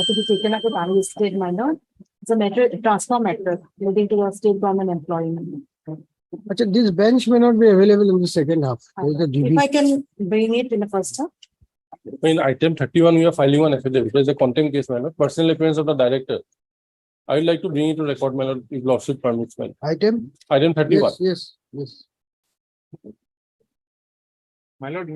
to be taken up with unlisted minor. It's a matter, transfer matter leading to a state government employment. But this bench may not be available in the second half. If I can bring it in the first half. In item 31, we are filing one affidavit. It is a contempt case, my lord. Personal appearance of the director. I would like to bring it to record, my lord, if lawsuit permits, my lord. Item? Item 31. Yes. My lord,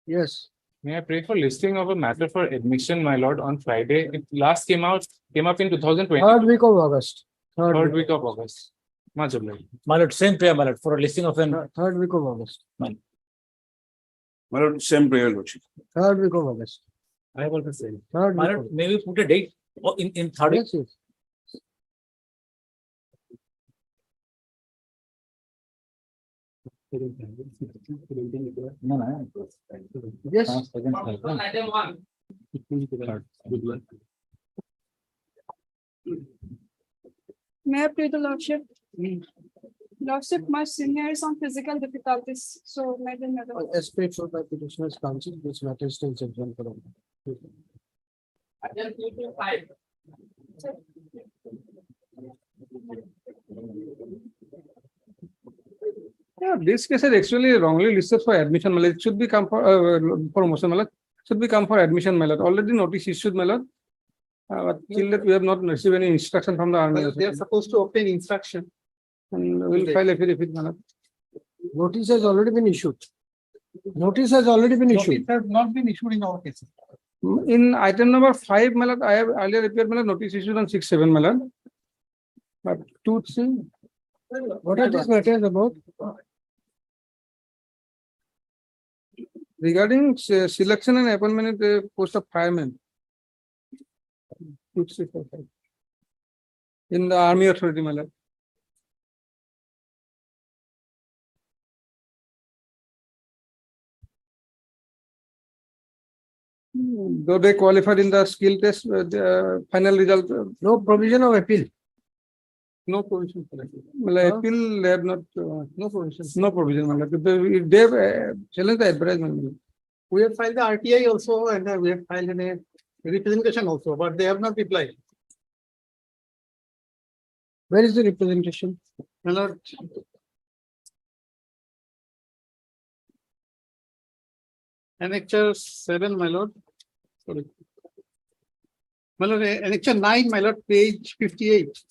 Yes. may I pray for listing of a matter for admission, my lord, on Friday? It last came up in 2020. Third week of August. Third week of August. Much obliged. My lord, same prayer, my lord, for a listing of an. Third week of August. My lord, same prayer, lordship. Third week of August. I have also said. Third My week lord, of may we put a date in third week? Yes. No. Yes. May I pray the Lordship? Lordship, my senior is on physical difficulties, so may the matter. As paid for by petitioner's counsel, this matter is still exempt from. Yeah, this case is actually wrongly listed for admission. It should be come for motion. Should be come for admission. Already notice issued. But till that we have not received any instruction from the army. They are supposed to obtain instruction. And we will file affidavit. Notice has already been issued. Notice has already been issued. It has not been issued in our cases. In item number 5, I have earlier appeared notice issued on 6/7. But 2-3. What are these matters about? Regarding selection and appointment at the post of fireman. 2, 3, 4, 5. In the army authority, though they qualified in the skill test, the final result, No provision of appeal. no provision for appeal. Appeal, they have not, no provision. No provision. They have challenged the advertisement. We have filed the RTI also, and we have filed a representation also, but they have not replied. Where is the representation? My lord, Annexure 7, my lord. Sorry. My lord, Annexure 9, my lord, page 58.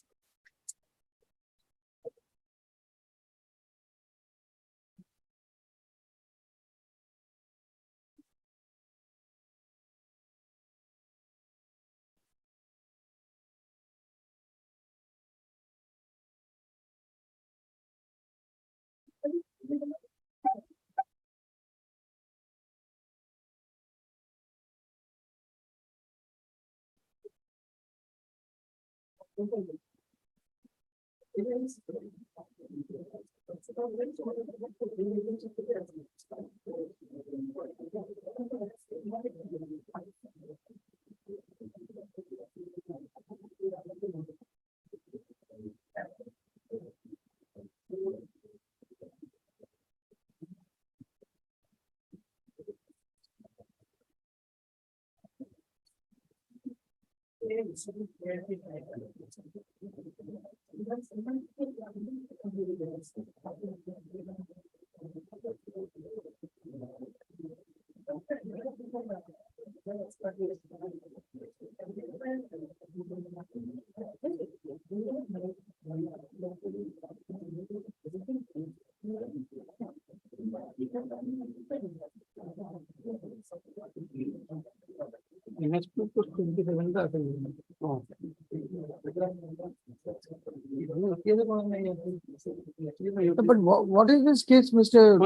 But what is this case, Mr.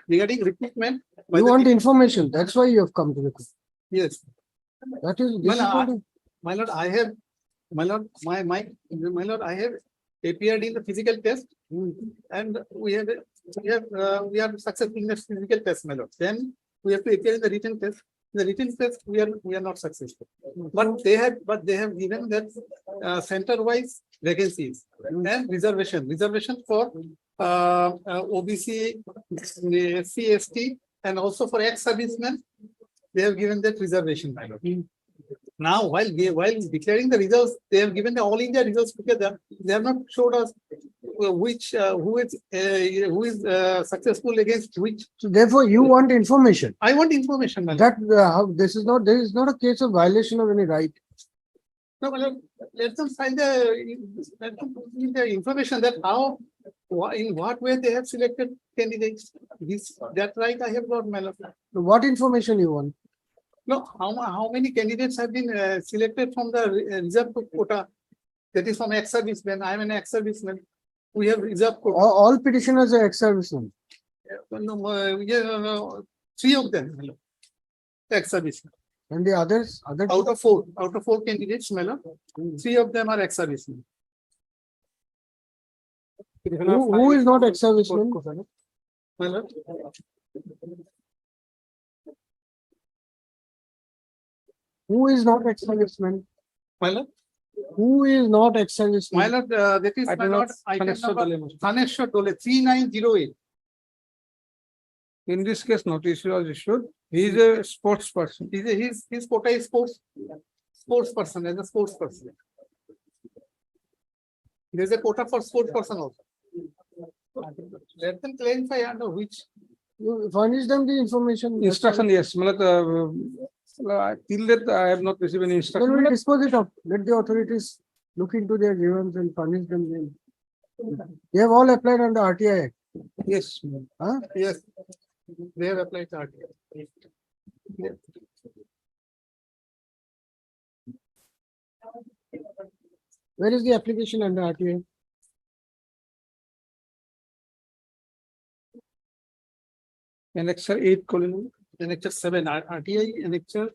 Regarding recruitment. You want information. That's why you have come to the court. Yes. That is. My lord, I have, my lord, my lord, I have appeared in the physical test, and we are successful in the physical test, my lord. Then we have to appear in the written test. In the written test, we are not successful. But they have given that center-wise vacancies and reservation for OBC, SC, ST, and also for ex-servicemen they have given that reservation, my lord. Now, while declaring the results, they have given the all India results together. They have not showed us who is successful against which. So therefore, you want information. I want information, my lord. That there is not a case of violation of any right. No, my lord, let them find let them give the information that how, in what way they have selected candidates. That right I have got, my lord. So what information you want? No, how many candidates have been selected from the reserve quota? That is from ex-servicemen. I am an ex-serviceman. We have reserve quota. All petitioners are ex-servicemen. No, 3 of them, my lord. Ex-servicemen. And the others, Out of four candidates, my lord, 3 of them are ex-servicemen. who is not ex-serviceman? My lord, Who is not ex-serviceman? my lord, Who is not my ex-serviceman? lord, that is my lord, item number Thaneshwar Dole, 3908. In this case, notice was issued. He is a sports person. His quota is sports person, as a sports person. There is a quota for sports person also. Let them clarify under which. You furnish them the information. Instruction, yes. Till that I have not received any Then instruction. we dispose it of. Let the authorities look into their grievance and punish them. They have all applied under RTI Act. Yes. Huh? Yes, they have applied to RTI. Yes. Where is the application under RTI? Annexure 8:1. Annexure 7, RTI annexure,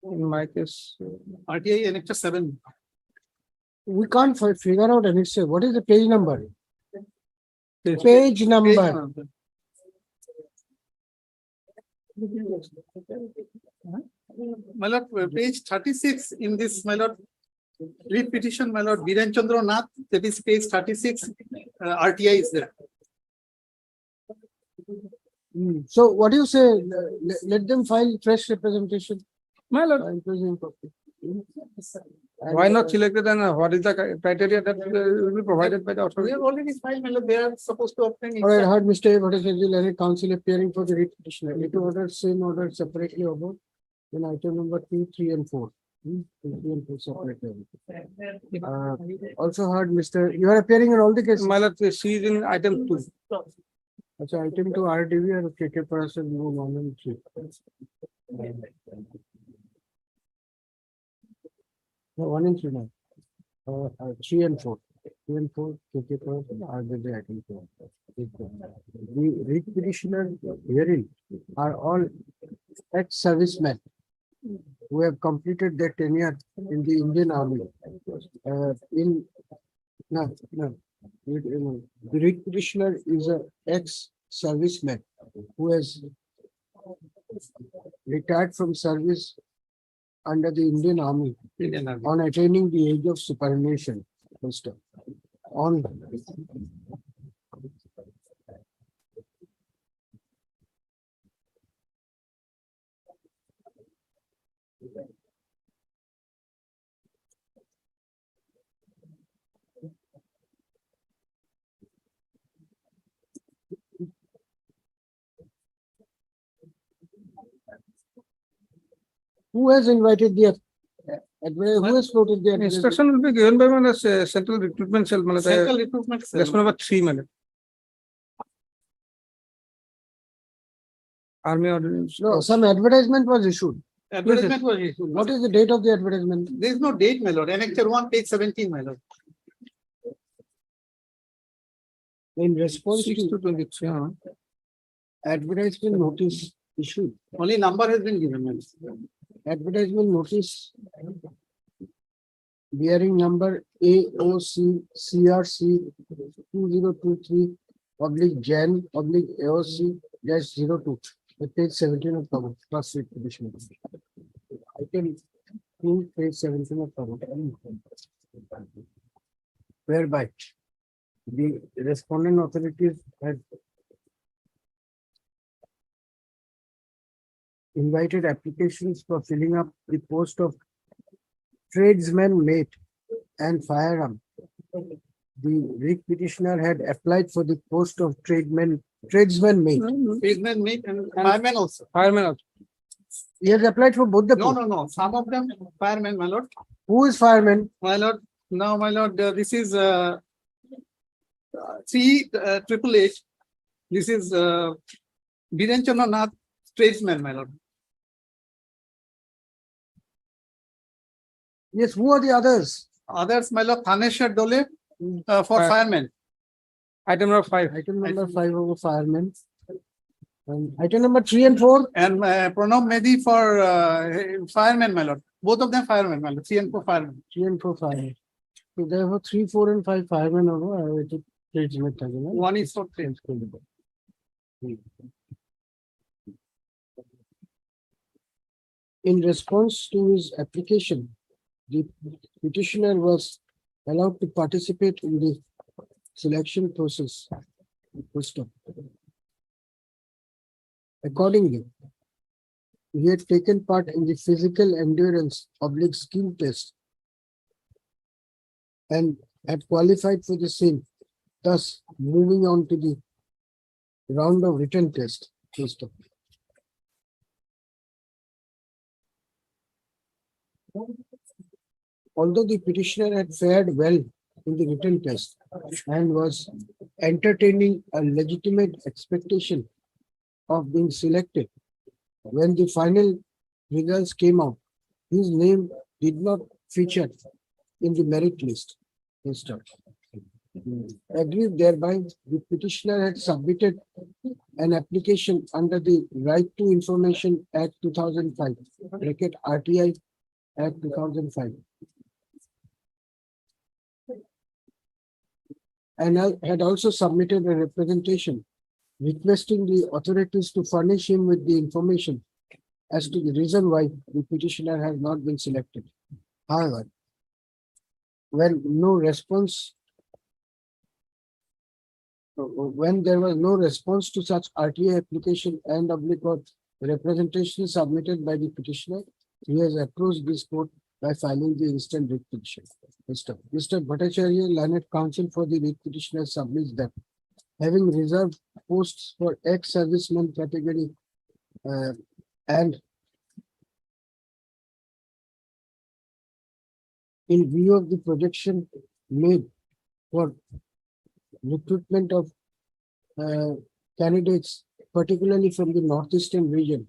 In my case, RTI annexure 7. We can't figure out annexure. What is the page number? Page number. My lord, page 36 in this, my lord, read petition, my lord, Biren Chandra Nath, that is page 36, RTI is there. So what do you say? Let them file fresh representation. my lord, Including copy. why not selected and what is the criteria that will be provided by the We authority? have already filed, my lord, they are supposed to obtain. All right, I heard Mr. Bhattacharya, Learned Council appearing for the writ petitioner. Need to order same order separately about in item number 2, 3 and 4. 2, 3 and 4 separately. Also heard Mr. You are appearing in all the cases. My lord, she is in item 2. So item 2 RDV or KK person no 1 and 3. No, 1 and 3 now. 3 and 4. 3 and 4 KK person RDV item 4. The writ petitioner herein are all ex-servicemen who have completed their tenure in the Indian Army. The writ petitioner is a ex-serviceman who has retired from service under the Indian Army on attaining the age of superannuation. First of all. Who has invited the who has floated the advertisement? Instruction will be given by my central recruitment cell. Central recruitment cell. That's number 3, my lord. Army ordinance. No, some advertisement was issued. Advertisement was issued. What is the date of the advertisement? There is no date, my lord. Annexure 1, page 17, my lord. In response 6 to to 23. advertisement notice issued. Only number has been given, my lord. Advertisement notice bearing number AOC CRC 2023/Jan/AOC -02 at page 17 of cover plus writ petition. Item 2, page 17 of cover. Whereby the respondent authorities had invited applications for filling up the post of tradesman mate and firearm. The writ petitioner had applied for the post of tradesman mate. Tradesman mate and fireman also. Fireman also. He has applied for both the No, posts. no, some of them fireman, my lord. Who is fireman? My lord, now, my lord, this is three triple H. This is Virenchandra Nath, tradesman, my lord. Yes, who are the others? Others, my lord, Thaneshwar Dole for Fire- fireman. Item number 5. Item number 5 of the firemen. And item number 3 and 4. And Pranab Medi for fireman, my lord. Both of them firemen, my lord. 3 and 4 firemen. 3 and 4 firemen. So therefore 3, 4 and 5 firemen over tradesmen. One is for trade. In response to his application, the petitioner was allowed to participate in the selection process. Accordingly, he had taken part in the physical endurance skill test and had qualified for the same, thus moving on to the round of written test. Although the petitioner had fared well in the written test and was entertaining a legitimate expectation of being selected, when the final results came out, his name did not feature in the merit list. Agreed thereby, the petitioner had submitted an application under the Right to Information Act 2005, RTI Act 2005. And had also submitted a representation requesting the authorities to furnish him with the information as to the reason why the petitioner has not been selected. However, when there was no response to such RTA application and or representation submitted by the petitioner, he has approached this court by filing the instant writ petition. Mr. Bhattacharya, learned counsel for the writ petitioner, submits that having reserved posts for ex-serviceman category and in view of the projection made for recruitment of candidates, particularly from the northeastern region,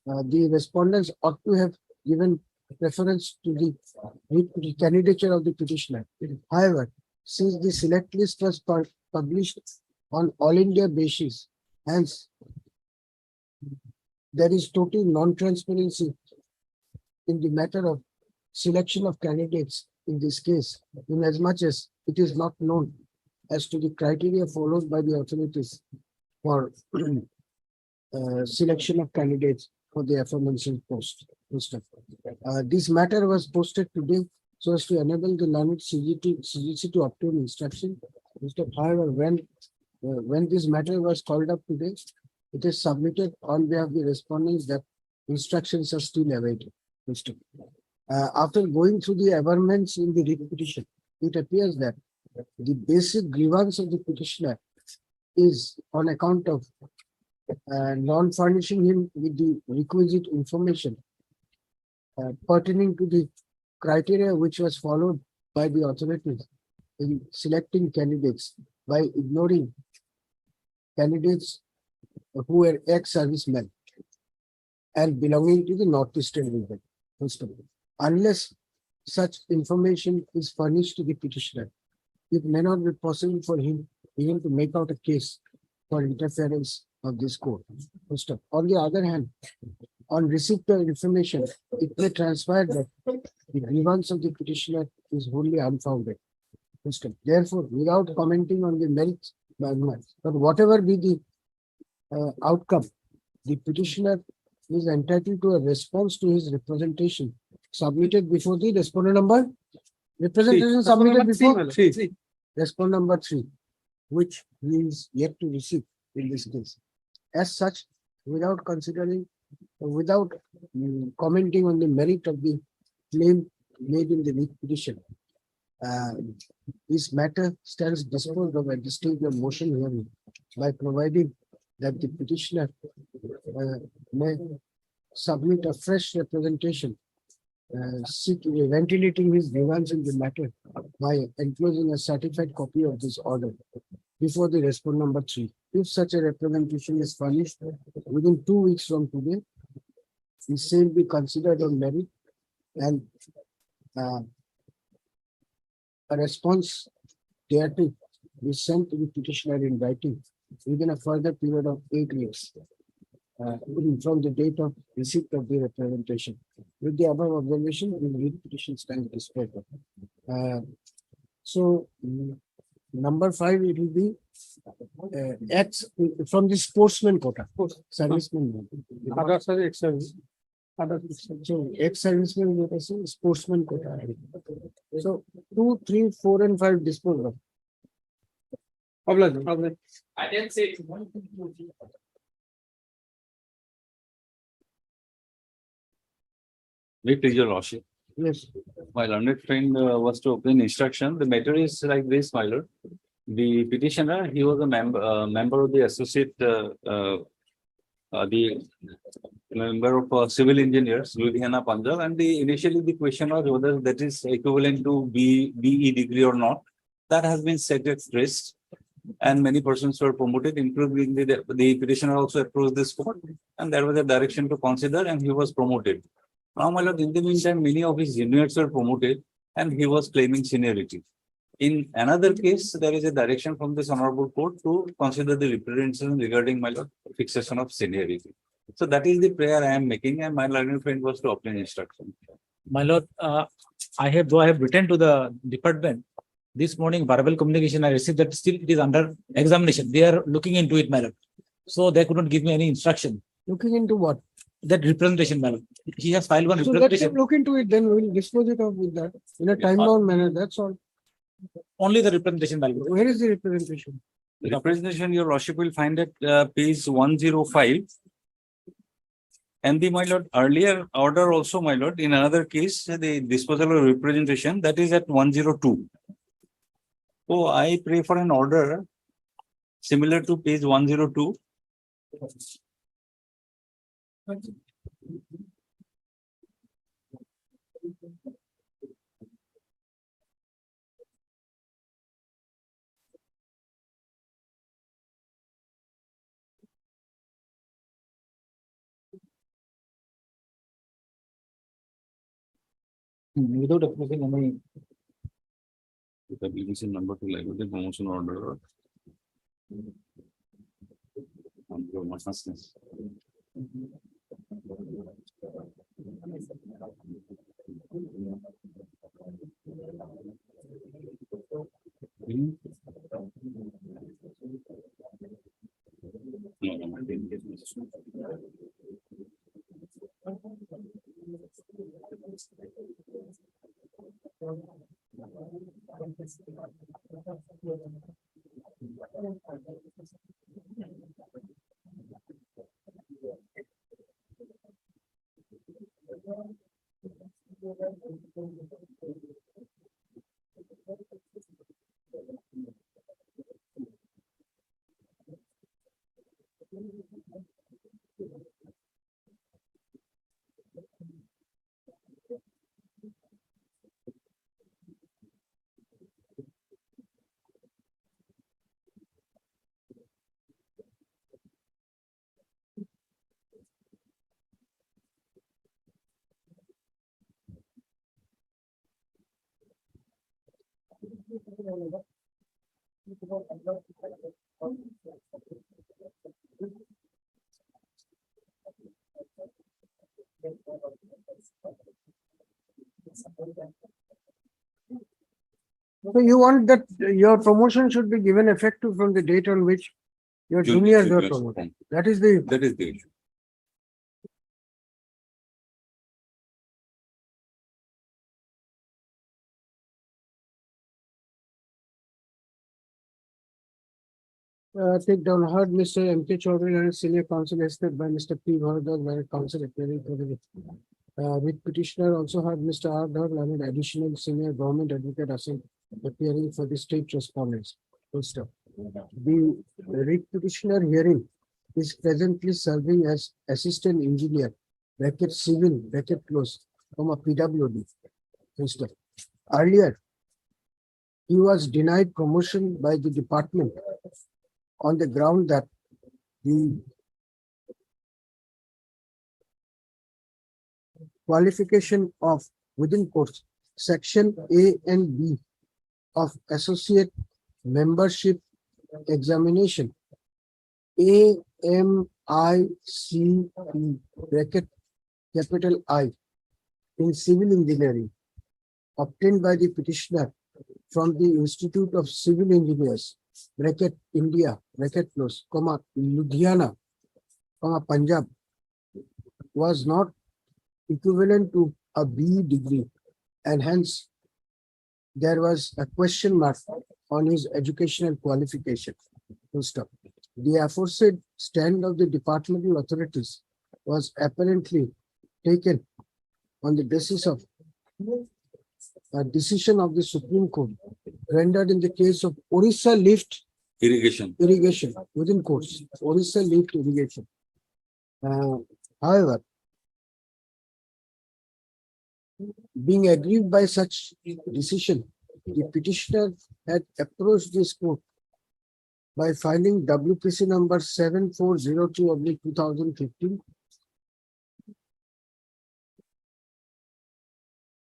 the respondents ought to have given preference to the candidature of the petitioner. However, since the select list was published on all India basis, hence there is total non-transparency in the matter of selection of candidates in this case, in as much as it is not known as to the criteria followed by the authorities for selection of candidates for the aforementioned post. This matter was posted today so as to enable the learned CGC to obtain instruction. However, when this matter was called up today, it is submitted on behalf of the respondents that instructions are still awaited. After going through the averments in the writ petition, it appears that the basic grievance of the petitioner is on account of non-furnishing him with the requisite information pertaining to the criteria which was followed by the authorities in selecting candidates by ignoring candidates who were ex-servicemen and belonging to the northeastern region. Unless such information is furnished to the petitioner, it may not be possible for him even to make out a case for interference of this court. On the other hand, on receipt of information, it may transpire that the grievance of the petitioner is wholly unfounded. Therefore, without commenting on the merits, but whatever be the outcome, the petitioner is entitled to a response to his representation submitted before the respondent number. Representation submitted before respondent number 3, which he is yet to receive in this case. As such, without considering without commenting on the merit of the claim made in the writ petition. This matter stands disposed of at the stage of motion hearing by providing that the petitioner may submit a fresh representation, ventilating his grievance in the matter by enclosing a certified copy of this order before the respondent number 3. If such a representation is furnished within 2 weeks from today, the same be considered on merit and a response thereto is sent to the petitioner in writing within a further period of 8 weeks from the date of receipt of the representation. With the above observation, the writ petition stands disposed of. Number 5, it will be X from the sportsman quota, serviceman. Others are ex-service. So ex-serviceman quota, sportsman quota. So 2, 3, 4, and 5 disposed of. Obliged. I didn't say. May please your lordship. Yes. My learned friend was to obtain instruction. The matter is like this, my lord. The petitioner, he was a member of the associate, the member of civil engineers, Ludhiana, Punjab, and initially the question was whether that is equivalent to BE degree or not. That has been set at rest, and many persons were promoted, including the petitioner also approached this court, and there was a direction to consider, and he was promoted. Now, my lord, in the meantime, many of his juniors were promoted, and he was claiming seniority. In another case, there is a direction from this honorable court to consider the representation regarding, my lord, fixation of seniority. So that is the prayer I am making, and my learned friend was to obtain instruction. My lord, though I have written to the department this morning, verbal communication I received that still it is under examination. They are looking into it, my lord. So they could not give me any instruction. Looking into what? That representation, my lord. He has filed one So let representation. him look into it, then we will dispose it off with that in a time-bound manner. That's all. Only the representation, my lord. Where is the representation? The representation, your lordship will find at page 105. And the, my lord, earlier order also, my lord, in another case, the disposal of representation, that is at 102. So I pray for an order similar to page 102. Without approving any. The application number to like the promotion order. So you want that your promotion should be given effective from the date on which your juniors were promoted. That is the issue. Take down heard Mr. M.K. Chaudhary and senior counsel estate by Mr. P. Bharadwaj, by counsel appearing for the writ petitioner also heard Mr. R. Dhar and additional senior government advocate assigned appearing for the state respondents. Full stop. The writ petitioner hearing is presently serving as assistant engineer, bracket civil, bracket close, from a PWD. Full stop. Earlier, he was denied promotion by the department on the ground that the qualification of within course section A and B of associate membership examination AMICP bracket capital I in civil engineering obtained by the petitioner from the Institute of Civil Engineers bracket India bracket close comma Ludhiana comma Punjab was not equivalent to a BE degree, and hence there was a question mark on his educational qualification. Full stop. The aforesaid stand of the departmental authorities was apparently taken on the basis of a decision of the Supreme Court rendered in the case of Orissa lift Irrigation. within courts, Orissa lift irrigation. However, being aggrieved by such decision, the petitioner had approached this court by filing WPC number 7402/2015.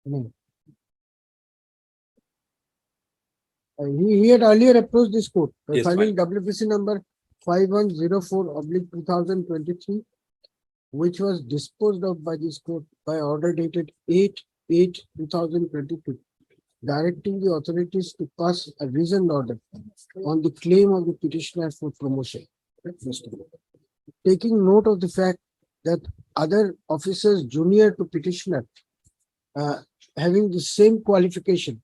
No. He had earlier approached this court by Yes, filing WPC number 5104/2023, which was disposed of by this court by order dated 8/8/2022, directing the authorities to pass a reasoned order on the claim of the petitioner for promotion. Taking note of the fact that other officers junior to petitioner having the same qualification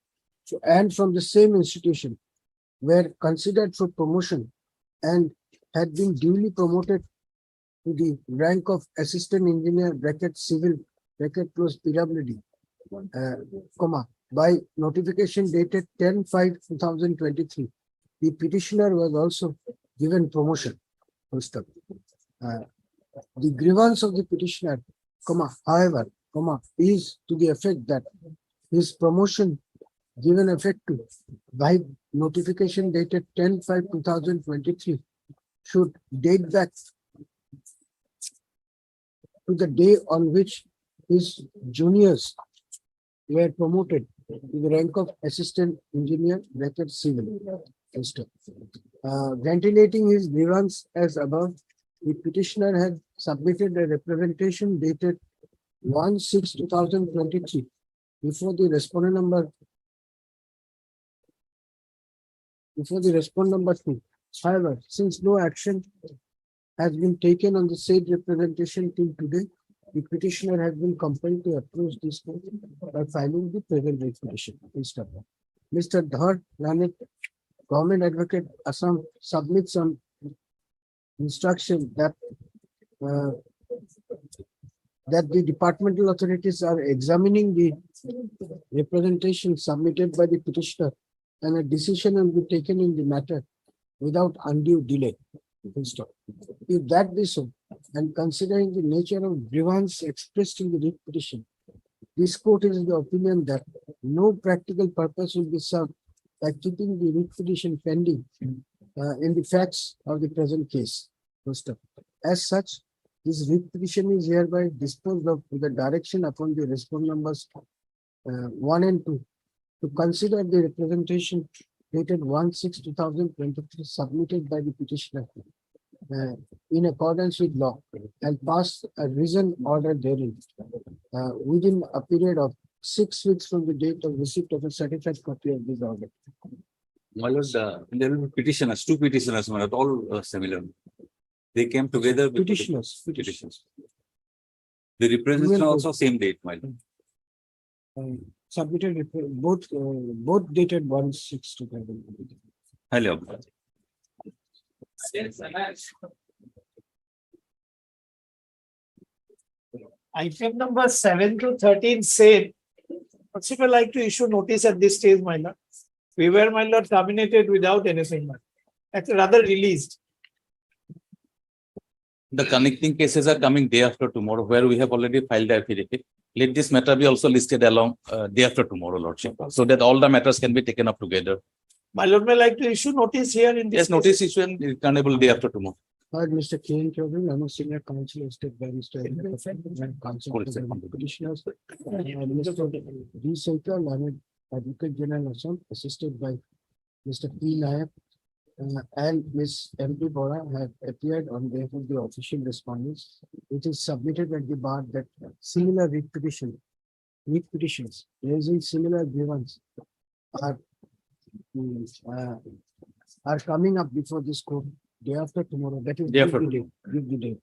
and from the same institution were considered for promotion and had been duly promoted to the rank of assistant engineer bracket civil bracket close PWD, comma, by notification dated 10/5/2023. The petitioner was also given promotion. Full stop. The grievance of the petitioner, comma, however, comma, is to the effect that his promotion given effect to by notification dated 10/5/2023 should date back to the day on which his juniors were promoted to the rank of assistant engineer bracket civil. Ventilating his grievance as above, the petitioner had submitted a representation dated 1/6/2023 before the respondent number 2. However, since no action has been taken on the said representation till today, the petitioner has been compelled to approach this court by filing the present writ petition. Mr. Dhar Lanet, Government Advocate Assam, submits on instruction that the departmental authorities are examining the representation submitted by the petitioner and a decision will be taken in the matter without undue delay. If that be so, and considering the nature of grievance expressed in the writ petition, this court is of the opinion that no practical purpose will be served by keeping the writ petition pending in the facts of the present case. As such, this writ petition is hereby disposed of with the direction upon the respondent numbers 1 and 2 to consider the representation dated 1/6/2023 submitted by the petitioner in accordance with law and pass a reasoned order therein within a period of 6 weeks from the date of receipt of a certified copy of this order. My lord, there will be petitioners, two petitioners, my lord, all similar. They came together. with petitions. The representation also same date, my lord. Submitted both dated 1/6/2023. Hello. Item number 7 to 13 same. Lordship would like to issue notice at this stage, my lord. We were, my lord, terminated without anything, my lord. That's rather released. The connecting cases are coming day after tomorrow, where we have already filed the affidavit. Let this matter be also listed along day after tomorrow, Lordship, so that all the matters can be taken up together. My lord may like to issue notice here in this. Yes, notice issue and returnable day after tomorrow. Heard Mr. K. Chaudhary, I'm a senior counsel hosted by Mr. and counsel for the petitioners. Mr. D. Saikar, learned Advocate General Assam, assisted by Mr. P. Nayak and Ms. M. P. Bora have appeared on behalf of the official respondents. It is submitted at the bar that similar writ petitions raising similar grievances are coming up before this court day after tomorrow. That is Day after give the day.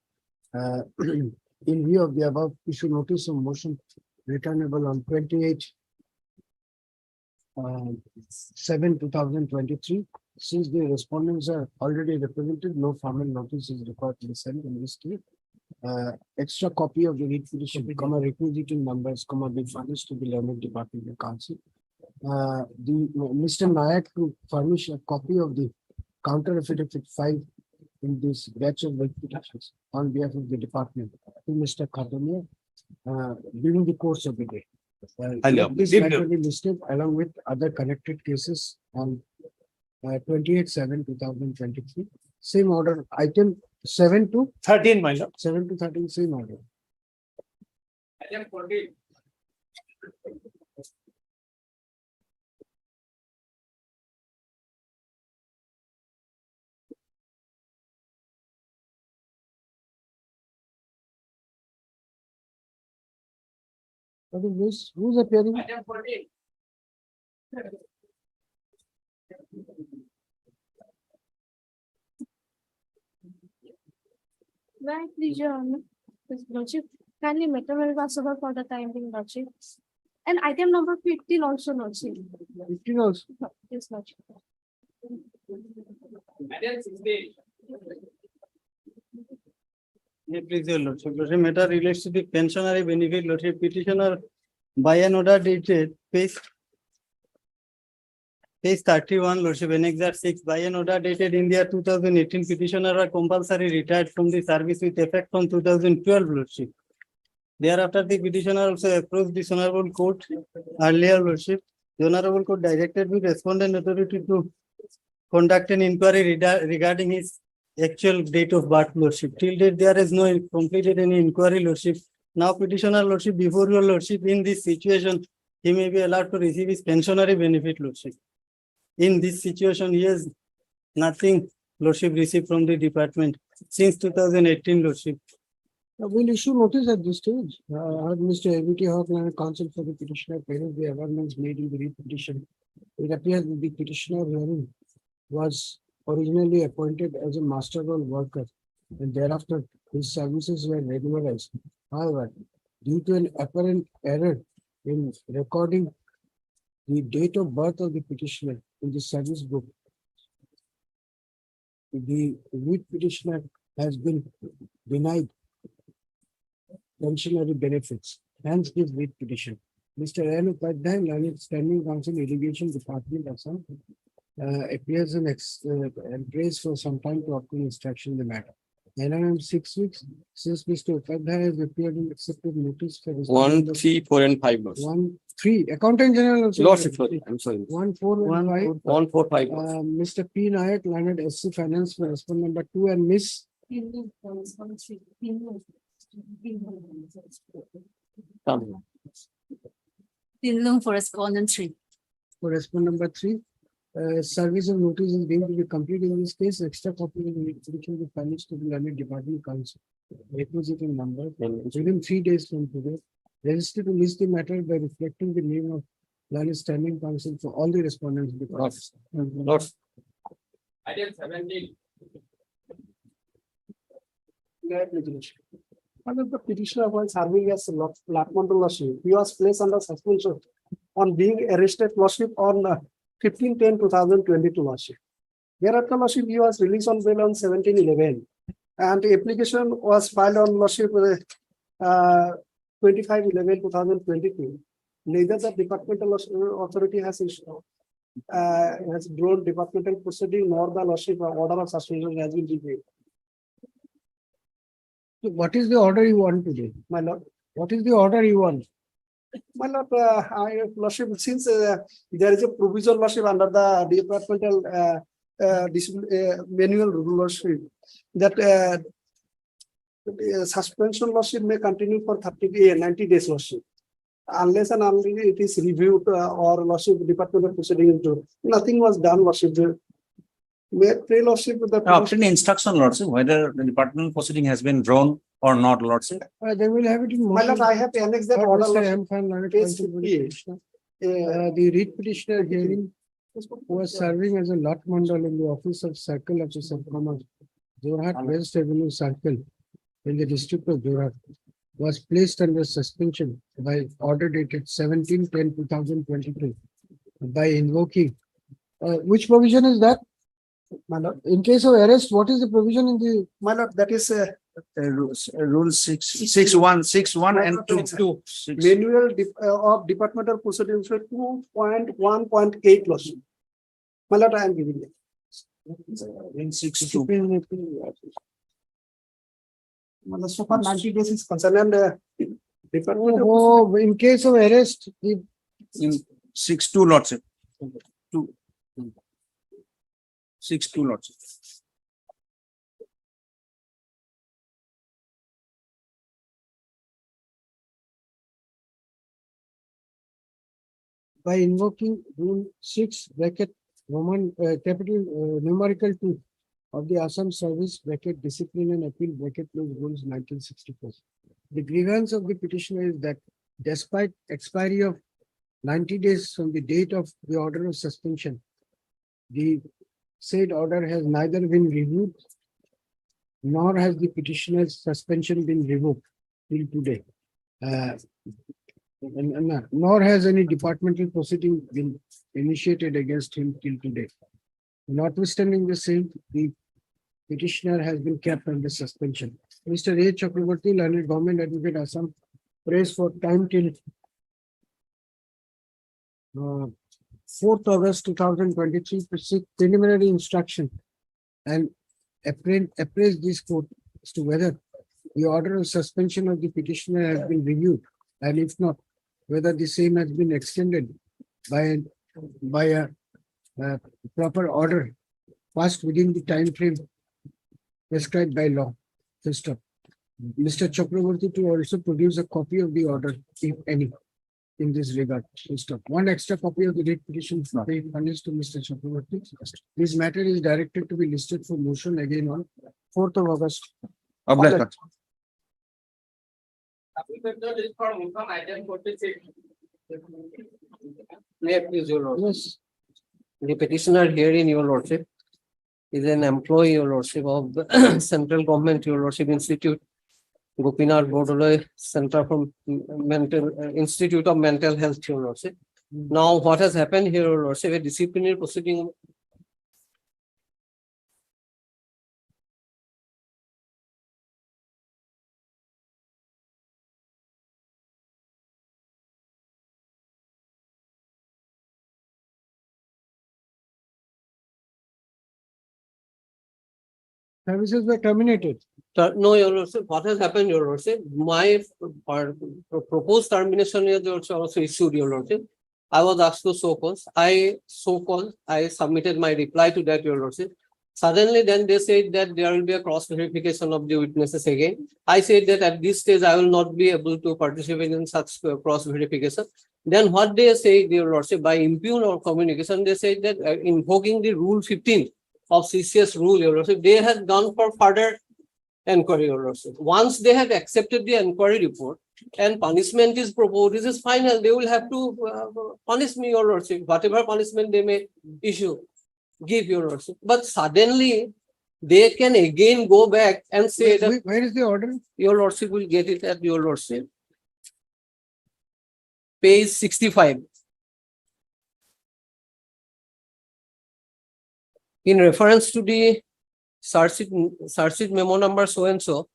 In view of the above, issue notice of motion returnable on 28/7/2023. Since the respondents are already represented, no formal notice is required to be sent in this case. Extra copy of the writ petition, requisiting numbers, be furnished to the learned department of council. Mr. Nayak to furnish a copy of the counter affidavit filed in this batch of writ petitions on behalf of the department to Mr. Khatamia during the course of the day. This matter be listed along with other connected cases on 28/7/2023. Same order, item 7 to 13, my lord. 7 to 13, same order. What is this? Who's appearing? Right, please, Your Honor. This Lordship, kindly material was over for the time being, Lordship. And item number 15 also, Lordship. 15 also. Yes, Lordship. Please, your lordship. Lordship, matter relates to the pensionary benefit. Lordship, petitioner by an order dated page 31, Lordship, Annexure 6, by an order dated in the year 2018, petitioner are compulsory retired from the service with effect from 2012, Lordship. Thereafter, the petitioner also approached the Honorable Court earlier, Lordship. The Honorable Court directed the respondent authority to conduct an inquiry regarding his actual date of birth, Lordship. Till date, there is no completed any inquiry, Lordship. Now, petitioner, Lordship, before your Lordship, in this situation, he may be allowed to receive his pensionary benefit, Lordship. In this situation, he has nothing, Lordship, received from the department since 2018, Lordship. We'll issue notice at this stage. Mr. A.B.T. Hawkland, counsel for the petitioner, paid the amendments made in the re-petition. It appears that the petitioner hearing was originally appointed as a master roll worker, and thereafter his services were regularized. However, due to an apparent error in recording the date of birth of the petitioner in the service book, the writ petitioner has been denied pensionary benefits. Hence, this writ petition. Mr. N. Upadhyay, learned standing counsel, irrigation department, Assam, appears in prays for some time to obtain instruction in the matter. And 6 weeks since Mr. Upadhyay has appeared in accepted notice for 1, 3, 4, and 5. 1, 3. Accountant General also. Lordship, sorry, I'm sorry. 1, 4, and 5. 1, 4, 5. Mr. P. Nayak, learned SC Finance for respondent number 2, and Miss Tillum for respondent 3. for respondent number 3. Service of notice is being to be completed in this case. Extra copy of the petition will be furnished to the learned department council. Requisite in number within 3 days from today. Register to list the matter by reflecting the name of learned standing council for all the respondents. Lords. Under the petitioner while serving as Lapmont Lordship, he was placed under suspension on being arrested, Lordship, on 15/10/2022, Lordship. Thereafter, Lordship, he was released on bail on 17/11, and the application was filed on Lordship 25/11/2022. Neither the departmental authority has drawn departmental proceeding nor the Lordship order of suspension has been reviewed. What is the order you want today, my lord? What is the order you want? My lord, Lordship, since there is a provision, Lordship, under the departmental manual rule, Lordship, that suspension, Lordship, may continue for 90 days, Lordship, unless and until it is reviewed or Lordship departmental proceeding. Nothing was done, Lordship. May I pray, Lordship, with the Obtain instruction, Lordship, whether the departmental proceeding has been drawn or not, Lordship. they will have it in My lord, motion. I have annexed that order. Lordship. Page 58. The read petitioner hearing was serving as a lot mandal in the office of Circle Officer Commerce, Jorhat West Avenue Circle, in the district of Jorhat, was placed under suspension by order dated 17/10/2022 by invoking. Which provision is that? My lord, in case of arrest, what is the provision in the? My lord, that is Rule 6:1 and 2. manual of departmental procedures 2.1.8, Lordship. My lord, I am giving it. In 6:2. So far 90 days is concerned, and departmental. In case of arrest, In 6:2, Lordship. 2. 6:2, Lordship. by invoking Rule 6 bracket Roman capital numerical 2 of the Assam Service bracket Discipline and Appeal bracket rules 1964. The grievance of the petitioner is that despite expiry of 90 days from the date of the order of suspension, the said order has neither been reviewed nor has the petitioner's suspension been revoked till today. Nor has any departmental proceeding been initiated against him till today. Notwithstanding the same, the petitioner has been kept under suspension. Mr. A. Chakraborty, Learned Government Advocate Assam, prays for time till 4th August 2023 to seek preliminary instruction and appraise this court as to whether the order of suspension of the petitioner has been reviewed, and if not, whether the same has been extended by a proper order passed within the time frame prescribed by law. Mr. Chakraborty to also produce a copy of the order, if any, in this regard. One extra copy of the writ petition furnished to Mr. Chakraborty. This matter is directed to be listed for motion again on 4th of August. May I please, Your Lordship? Yes. The petitioner herein, Your Lordship, is an employee, Your Lordship, of the Central Government, Your Lordship, Institute, Gopinath Bordoloi Center from Institute of Mental Health, Your Lordship. Now, what has happened here, Your Lordship, a disciplinary proceeding. Services were terminated. No, Your Lordship, what has happened, Your Lordship? My proposed termination is also issued, Your Lordship. I was asked to so cause. I submitted my reply to that, Your Lordship. Suddenly, then they said that there will be a cross verification of the witnesses again. I said that at this stage, I will not be able to participate in such cross verification. Then what they say, Your Lordship, by impugn or communication, they said that invoking the Rule 15 of CCS rule, Your Lordship, they have gone for further inquiry, Your Lordship. Once they have accepted the inquiry report and punishment is proposed, this is final. They will have to punish me, Your Lordship, whatever punishment they may issue, give, Your Lordship. But suddenly they can again go back and say that. Where is the order? Your Lordship will get it at Your Lordship. Page 65. In reference to the search sheet memo number so and so,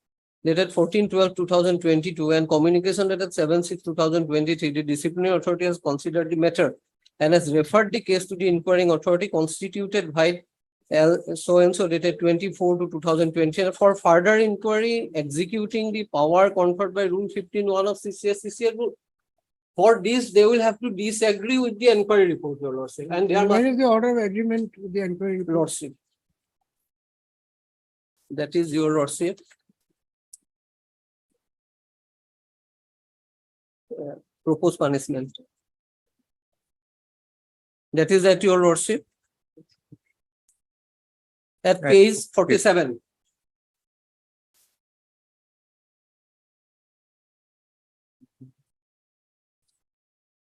dated 14/12/2022 and communication dated 7/6/2023, the disciplinary authority has considered the matter and has referred the case to the inquiring authority constituted by L so and so dated 24/2/2020 and for further inquiry executing the power conferred by Rule 15(1) of CCL rule. For this, they will have to disagree with the inquiry report, Your Lordship, and they are Where not, is the order of agreement with the inquiry? report? Lordship. That is Your Lordship. Proposed punishment. That is at Your Lordship. At page 47.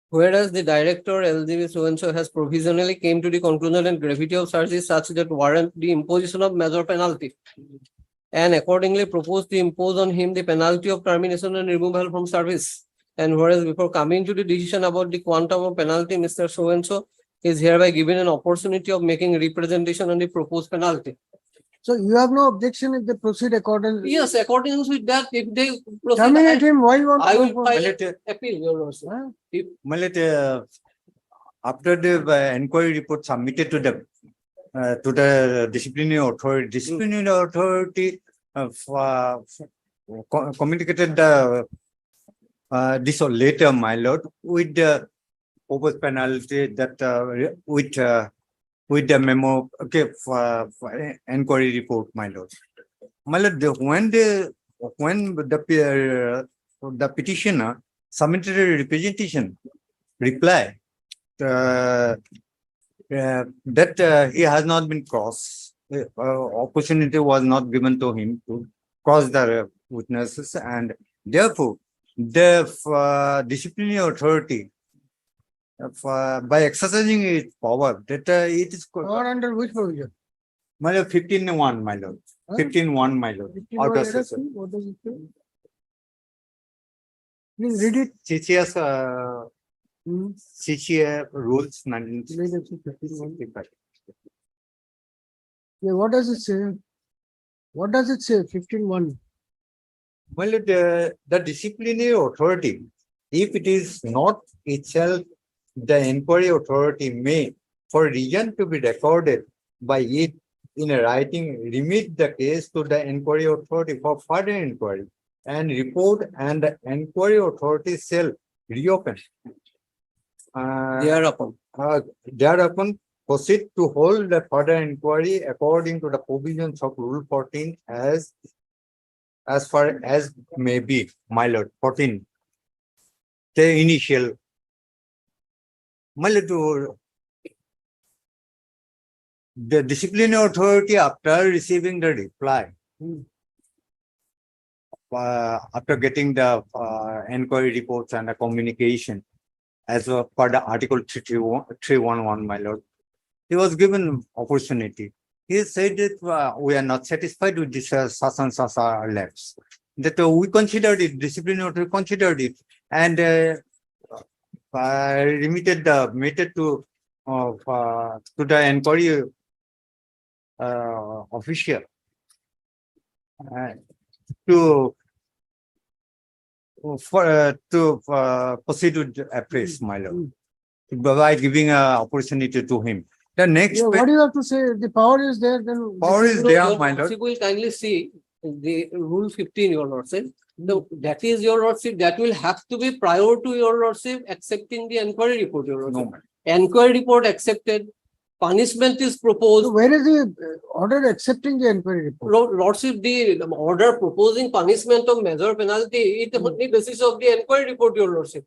Whereas the director LGB so and so has provisionally came to the conclusion and gravity of charges such that warrant the imposition of major penalty. And accordingly proposed to impose on him the penalty of termination and removal from service. And whereas before coming to the decision about the quantum of penalty, Mr. So and so is hereby given an opportunity of making representation on the proposed penalty. So you have no objection if they proceed accordingly? Yes, according with that, if they proceed, Terminate him, why you want? I to will go for- file an appeal, Your Lordship. After the inquiry report submitted to the disciplinary authority communicated this or later, my lord, with the proposed penalty that with the memo, okay, for inquiry report, my lord. My lord, when the petitioner submitted a representation reply that he has not been crossed, opportunity was not given to him to cross the witnesses, and therefore the disciplinary authority by exercising its power that it is Or under which provision? my lord 15(1), my lord, 15(1), my lord. 15 Out of let us session. see, what does it say? Please read it. CCS CCA rules Read 1965. it, 15(1). Yeah, what does it say? What does it say? 15(1). Well, the disciplinary authority, if it is not itself, the inquiry authority may, for reason to be recorded by it in a writing, remit the case to the inquiry authority for further inquiry and report, and the inquiry authority shall reopen. Thereupon proceed to hold the further inquiry according to the provisions of Rule 14 as far as may be, my lord. 14. The initial. My lord, the disciplinary authority, after receiving the reply, after getting the inquiry reports and the communication, as per the Article 311, my lord, he was given opportunity. He said that we are not satisfied with this such and such lapse. That we considered it, disciplinary authority considered it, and remitted the matter to the inquiry official to proceed with the appraise, my lord, by giving an opportunity to him. The next Yeah, what do you have to say? The power is there, then. power is No, there, Your my lord. Lordship will kindly see the Rule 15, Your Lordship. No, that is Your Lordship, that will have to be prior to Your Lordship accepting the inquiry report, Your Lordship. No, ma'am. Inquiry report accepted, punishment is proposed. So where is the order accepting the inquiry report? Lordship, the order proposing punishment of major penalty, it on the basis of the inquiry report, Your Lordship.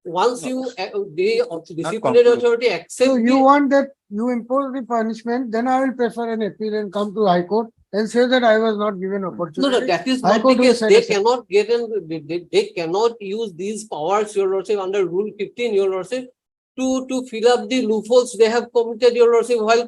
Once you, the disciplinary conclude. authority So accept you the, want that you impose the punishment, then I will prefer an appeal and come to High Court and say that I was not given opportunity. no, that is High not the Court will case. set They aside. cannot get in, they cannot use these powers, Your Lordship, under Rule 15, Your Lordship, to fill up the loopholes they have committed, Your Lordship, while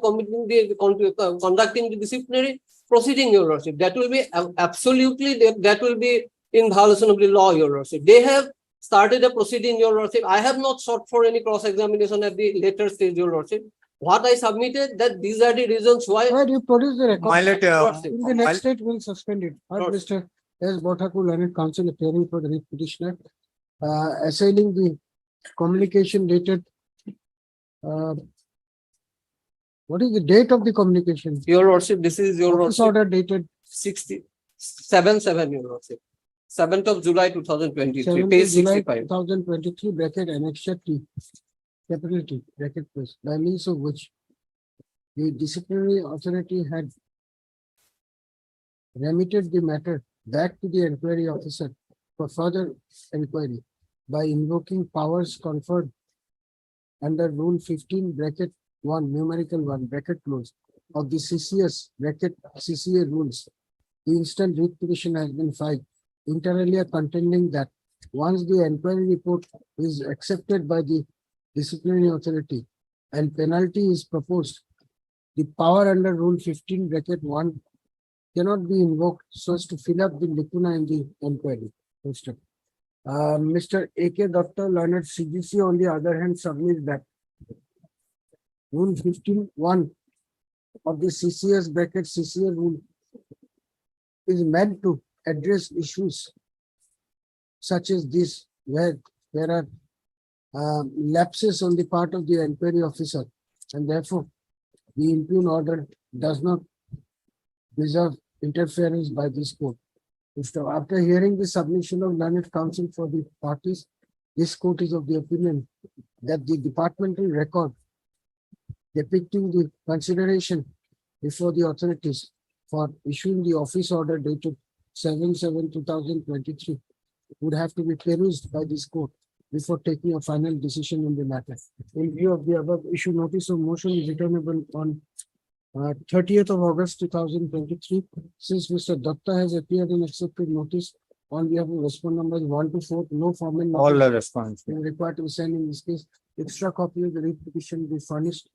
conducting the disciplinary proceeding, Your Lordship. That will be absolutely, that will be in violation of the law, Your Lordship. They have started a proceeding, Your Lordship. I have not sought for any cross-examination at the later stage, Your Lordship. what I submitted, that these are the reasons why. Why do you produce the record? My lord, In the next state, we'll suspend it. Heard Lord. Mr. S. Botaku, learned counsel appearing for the writ petitioner, assigning the communication dated. What is the date of the communication? Your Lordship, this is your Office Lordship, order dated 7/7, your Lordship. 7th of July 2023, 7th page July 65. 2023, bracket annexure T, capital T, bracket plus, by means of which the disciplinary authority had remitted the matter back to the inquiry officer for further inquiry by invoking powers conferred under Rule 15, bracket 1, numerical 1, bracket close, of the CCS, bracket CCA rules. The instant writ petition has been filed, inter alia contending that once the inquiry report is accepted by the disciplinary authority and penalty is proposed, the power under Rule 15, bracket 1 cannot be invoked so as to fill up the lacuna in the inquiry. Mr. A.K. Dr. Learned CGC, on the other hand, submits that Rule 15(1) of the CCS bracket CCA rule is meant to address issues such as this, where there are lapses on the part of the inquiry officer, and therefore the impugn order does not deserve interference by this court. After hearing the submission of learned counsel for the parties, this court is of the opinion that the departmental record depicting the consideration before the authorities for issuing the office order dated 7/7/2023 would have to be perused by this court before taking a final decision on the matter. In view of the above issue, notice of motion is returnable on 30th of August 2023. Since Mr. Datta has appeared in accepted notice on behalf of respondent numbers 1 to 4, no formal all notice the response. is required to be sent in this case. Extra copy of the writ petition will be furnished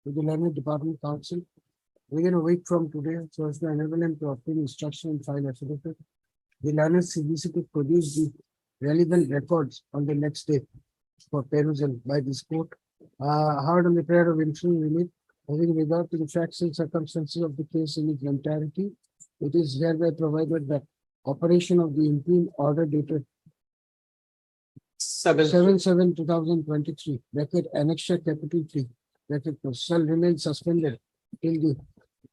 to the learned department counsel within a week from today, so as to enable him to obtain instruction and file affidavit. The learned CBC could produce the relevant records on the next day for perusal by this court. Heard on the prayer of interim relief, having regard to the facts and circumstances of the case in its entirety, it is hereby provided that operation of the impugn order dated 7/7/2023, bracket annexure capital 3, bracket shall remain suspended till the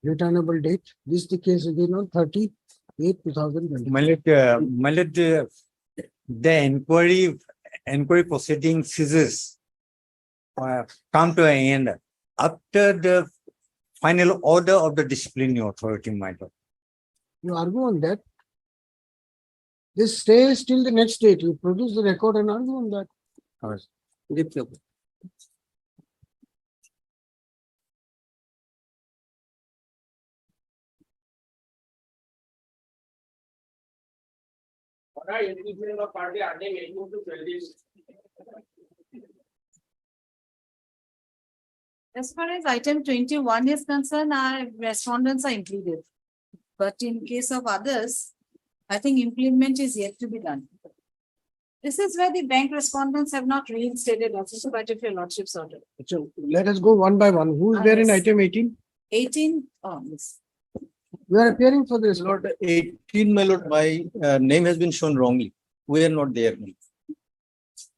returnable date. This is the case again on 30/8/2020. My lord, the inquiry proceeding ceases, come to an end after the final order of the disciplinary authority, my lord. You argue on that. This stays till the next date. You produce the record and argue on that. As far as item 21 is concerned, our respondents are included. But in case of others, I think implement is yet to be done. This is where the bank respondents have not reinstated office, but if your lordship's order. So let us go one by one. Who is there in Yes. item 18? 18, yes. You are appearing for this. Lord, 18, my lord, my name has been shown wrongly. We are not there.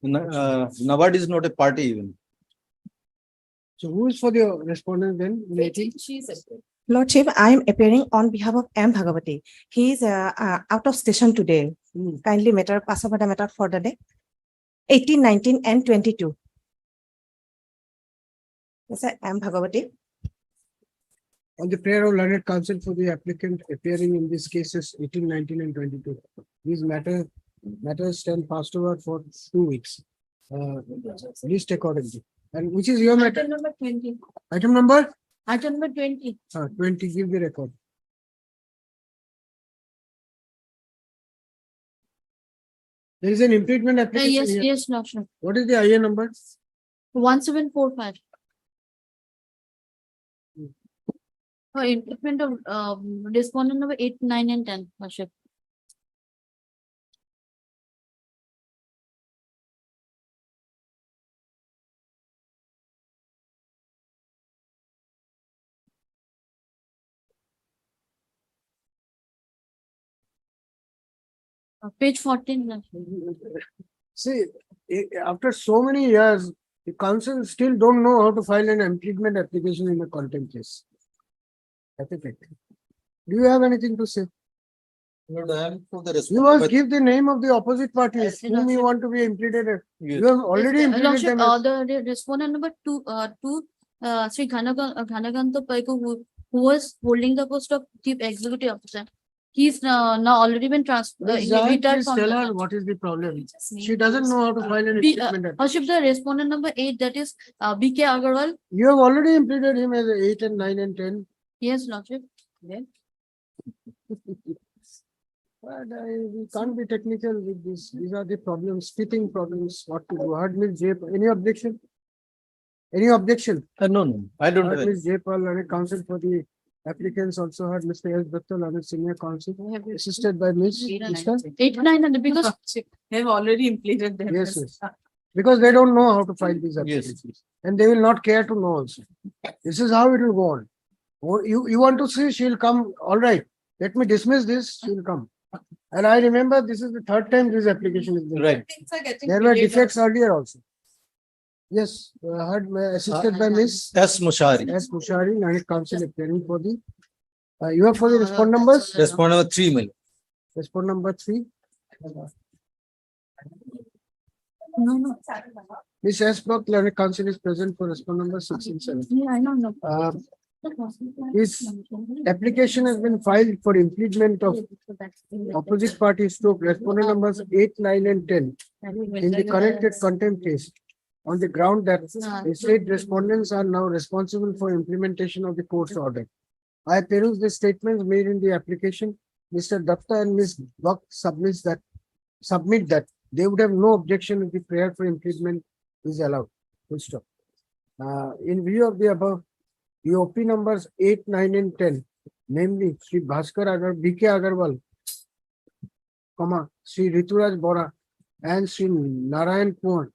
Nawad is not a party even. So who is for the respondent then? in 18? She's a. Lordship, I am appearing on behalf of M. Bhagavati. He is out of station today. Kindly pass over the matter for the day. 18, 19, and 22. Yes, sir, M. Bhagavati. On the prayer of learned counsel for the applicant appearing in these cases 18, 19, and 22. These matters stand passed over for 2 weeks. List accordingly. And which is your matter? Item number 20. Item number? Item number 20. 20, give the record. There is an impeachment application. Yes, here. yes, Lordship. What is the IA number? 1745. For impeachment of respondent number 8, 9, and 10, Lordship. Page 14. See, after so many years, the council still don't know how to file an impediment application in a contempt case. Pathetic. Do you have anything to say? Lord, I am for the You must give the name of the opposite parties Yes, whom you Lordship. want to be implicated. Yes. You have already implicated Lordship, them. as- the respondent number two, Sri Ghanaganta Paiko, who was holding the post of chief executive officer. He's now already been transferred. Ms. Zahid, please tell her what is the problem. She doesn't know how to file an impeachment. Lordship, the respondent number 8, that is BK Agarwal. You have already implicated him as 8 and 9 and 10. Yes, Lordship. Then But we can't be technical with this. These are the problems, spitting problems, what to do. Heard Ms. J. Any objection? Any objection? No, I don't have Heard any. Ms. J. Paul, and counsel for the applicants also heard Mr. S. Duttal, and senior counsel, assisted by Ms. Mr. 8, 9, and because They've already implemented them. Yes, yes. Because they don't know how to file these applications. And they will not care to know also. This is how it will go on. Oh, you want to see, she'll come, all right. Let me dismiss this, she'll come. And I remember this is the third time this application is being Right. Things are getting. There were delayed defects also. earlier also. Yes, heard assisted by Ms. S. Mushari. S. Mushari, Naik Council appearing for the, you have for the respond numbers? Respond number 3 million. Respond number 3. no. Ms. S. Buck, Naik Council is present for respond number 6 and 7. Yeah, I don't know. His application has been filed for infringement of opposite parties to respondent numbers 8, 9 and 10 in the connected contempt case on the ground that the state respondents are now responsible for implementation of the court's order. I peruse the statements made in the application. Mr. Datta and Ms. Buck submit that they would have no objection if the prayer for imprisonment is allowed. Full stop. In view of the above, the OP numbers 8, 9 and 10, namely Sri Bhaskar Agar, BK Agarwal, Sri Rituraj Bora and Sri Narayan Kumar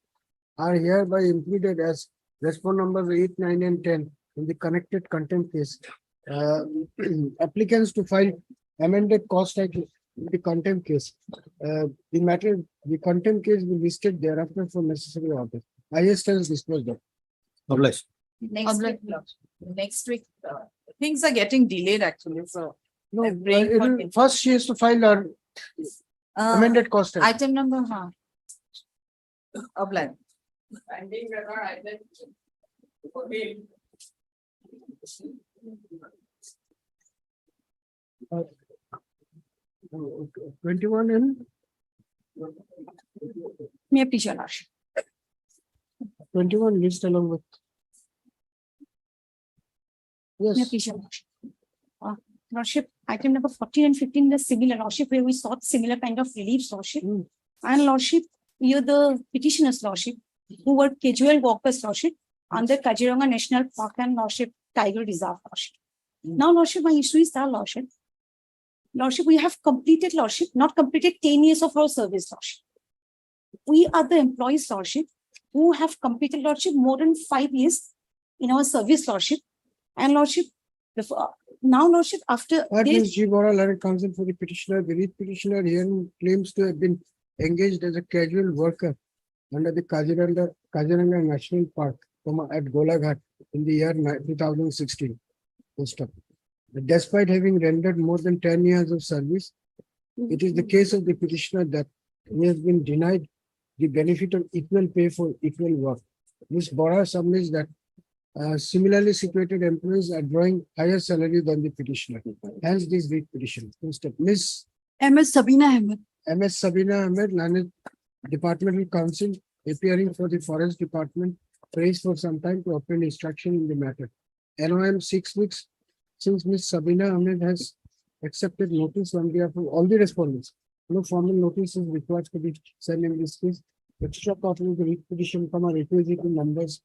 are hereby implicated as respond numbers 8, 9 and 10 in the connected contempt case. Applicants to file amended cost title in the contempt case. The contempt case will be listed thereafter for necessary order. IS has disposed of. Obliged. Next week, things are getting delayed actually, so. No, I'm praying for him. first she has to file her amended cost title. Item number, Obliged. 21 and May I please, Your Lordship? 21 list along with. May I Yes, please, Your Lordship? Lordship, item number 14 and 15, the similar Lordship, where we sought similar kind of reliefs, Lordship. And Lordship, you're the petitioners, Lordship, who were casual walkers, Lordship, under Kaziranga National Park and Lordship Tiger Reserve, Lordship. Now, Lordship, my issue is that, Lordship. Lordship, we have completed, Lordship, not completed 10 years of our service, Lordship. We are the employees, Lordship, who have completed, Lordship, more than 5 years in our service, Lordship. And Lordship, now, Lordship, after that this, is G. Bora, Land Council for the petitioner. The lead petitioner here claims to have been engaged as a casual worker under the Kaziranga National Park, at Golaghat in the year 2016. Despite having rendered more than 10 years of service, it is the case of the petitioner that he has been denied the benefit of equal pay for equal work. Ms. Bora submits that similarly situated employees are drawing higher salary than the petitioner. Hence, this lead petition. Ms. MS Sabina Ahmed. MS Sabina Ahmed, Land Departmental Counsel, appearing for the Forest Department, prays for some time to obtain instruction in the matter. NOM 6 weeks since Ms. Sabina Ahmed has accepted notice on behalf of all the respondents. No formal notice is required to be sent in this case. Extra copy of the lead petition from our requisite numbers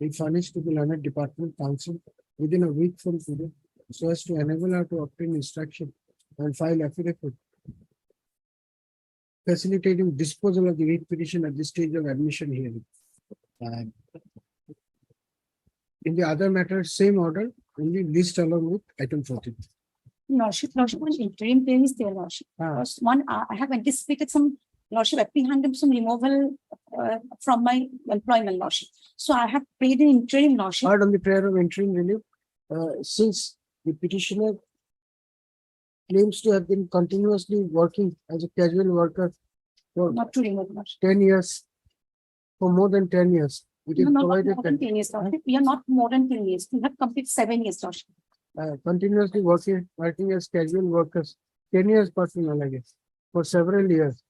be furnished to the Land Department Council within a week from today, so as to enable her to obtain instruction and file affidavit facilitating disposal of the lead petition at this stage of admission hearing. In the other matter, same order, only list along with item 14. Lordship, one interim claim is there, Lordship. First one, I have anticipated some, Lordship, apprehended some removal from my employment, Lordship. So I have paid an interim, Lordship. Pardon the prayer of interim relief, since the petitioner claims to have been continuously working as a casual worker for Not to remove, Lordship. 10 years, for more than 10 years. It is No, not provided more than that 10 years, Lordship. We are not more than 10 years. We have completed 7 years, Lordship. continuously working as casual workers, 10 years personal, I guess, for several years.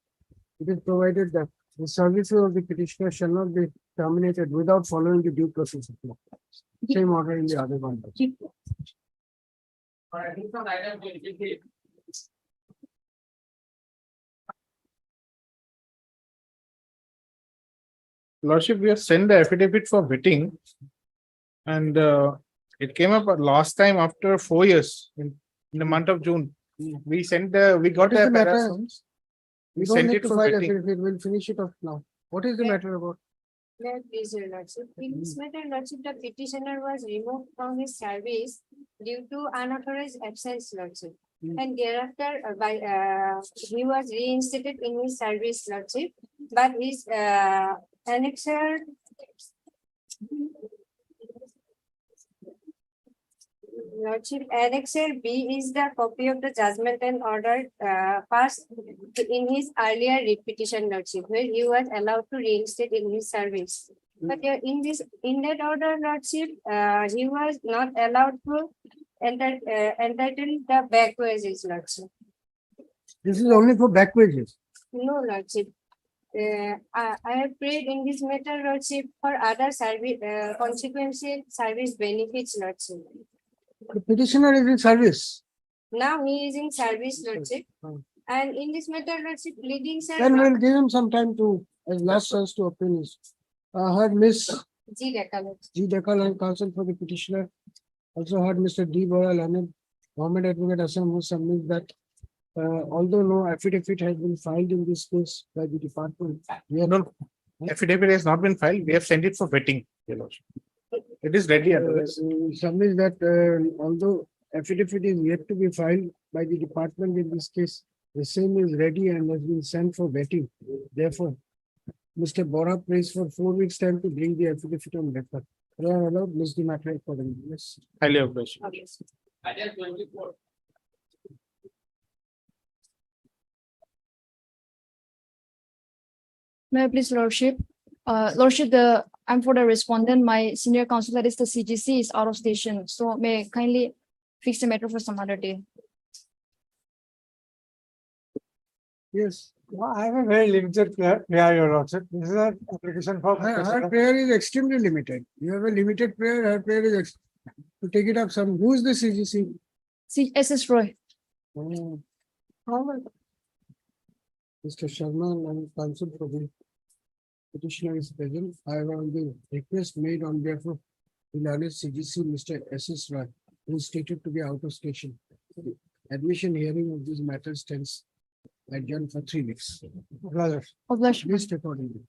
It is provided that the services of the petitioner shall not be terminated without following the due process of law. Same order in the other one. Lordship, we have sent the affidavit for vetting. And it came up last time after 4 years in the month of June. We got What is the the matter? paragraphs. We We don't sent need it to for file vetting. affidavit. We'll finish it off now. What is the matter about? Please, your Lordship. In this matter, Lordship, the petitioner was removed from his service due to unauthorized absence, Lordship. And thereafter, he was reinstated in his service, Lordship. But his annexure Lordship, Annexure B is the copy of the judgment and order passed in his earlier repetition, Lordship, where he was allowed to reinstate in his service. But in that order, Lordship, he was not allowed to entitle the back wages, Lordship. This is only for back wages. No, Lordship. I have prayed in this matter, Lordship, for other service consequential service benefits, Lordship. The petitioner is in service. Now he is in service, Lordship. And in this matter, Lordship, pleadings are Then not we'll give him some time to, as last chance to obtain his. Heard Miss G. Decalogue. G. Dekal and counsel for the petitioner. Also heard Mr. D. Boyle and Government Advocate Assam who submits that although no affidavit has been filed in this case by the department, we are No, affidavit has not been filed. We have sent it for vetting, Your Lordship. It is ready otherwise. submits that although affidavit is yet to be filed by the department in this case, the same is ready and has been sent for vetting. Therefore, Mr. Bora prays for 4 weeks time to bring the affidavit on record. They are allowed, miss the matter accordingly. Yes. Highly obliged. May I please, Lordship? Lordship, I'm for the respondent. My senior counsel, that is the CGC, is out of station. So may I kindly fix the matter for some other day. Yes. I have a very limited prayer, Your Lordship. This is an application for. Her prayer is extremely limited. You have a limited prayer, her prayer is to take it up some, who is the CGC? SS Roy. Oh. Mr. Sharma and counsel for the petitioner is present. I have the request made on behalf of the learned CGC, Mr. SS Roy, who is stated to be out of station. The admission hearing of these matters stands adjourned for 3 weeks. Obliged. List accordingly.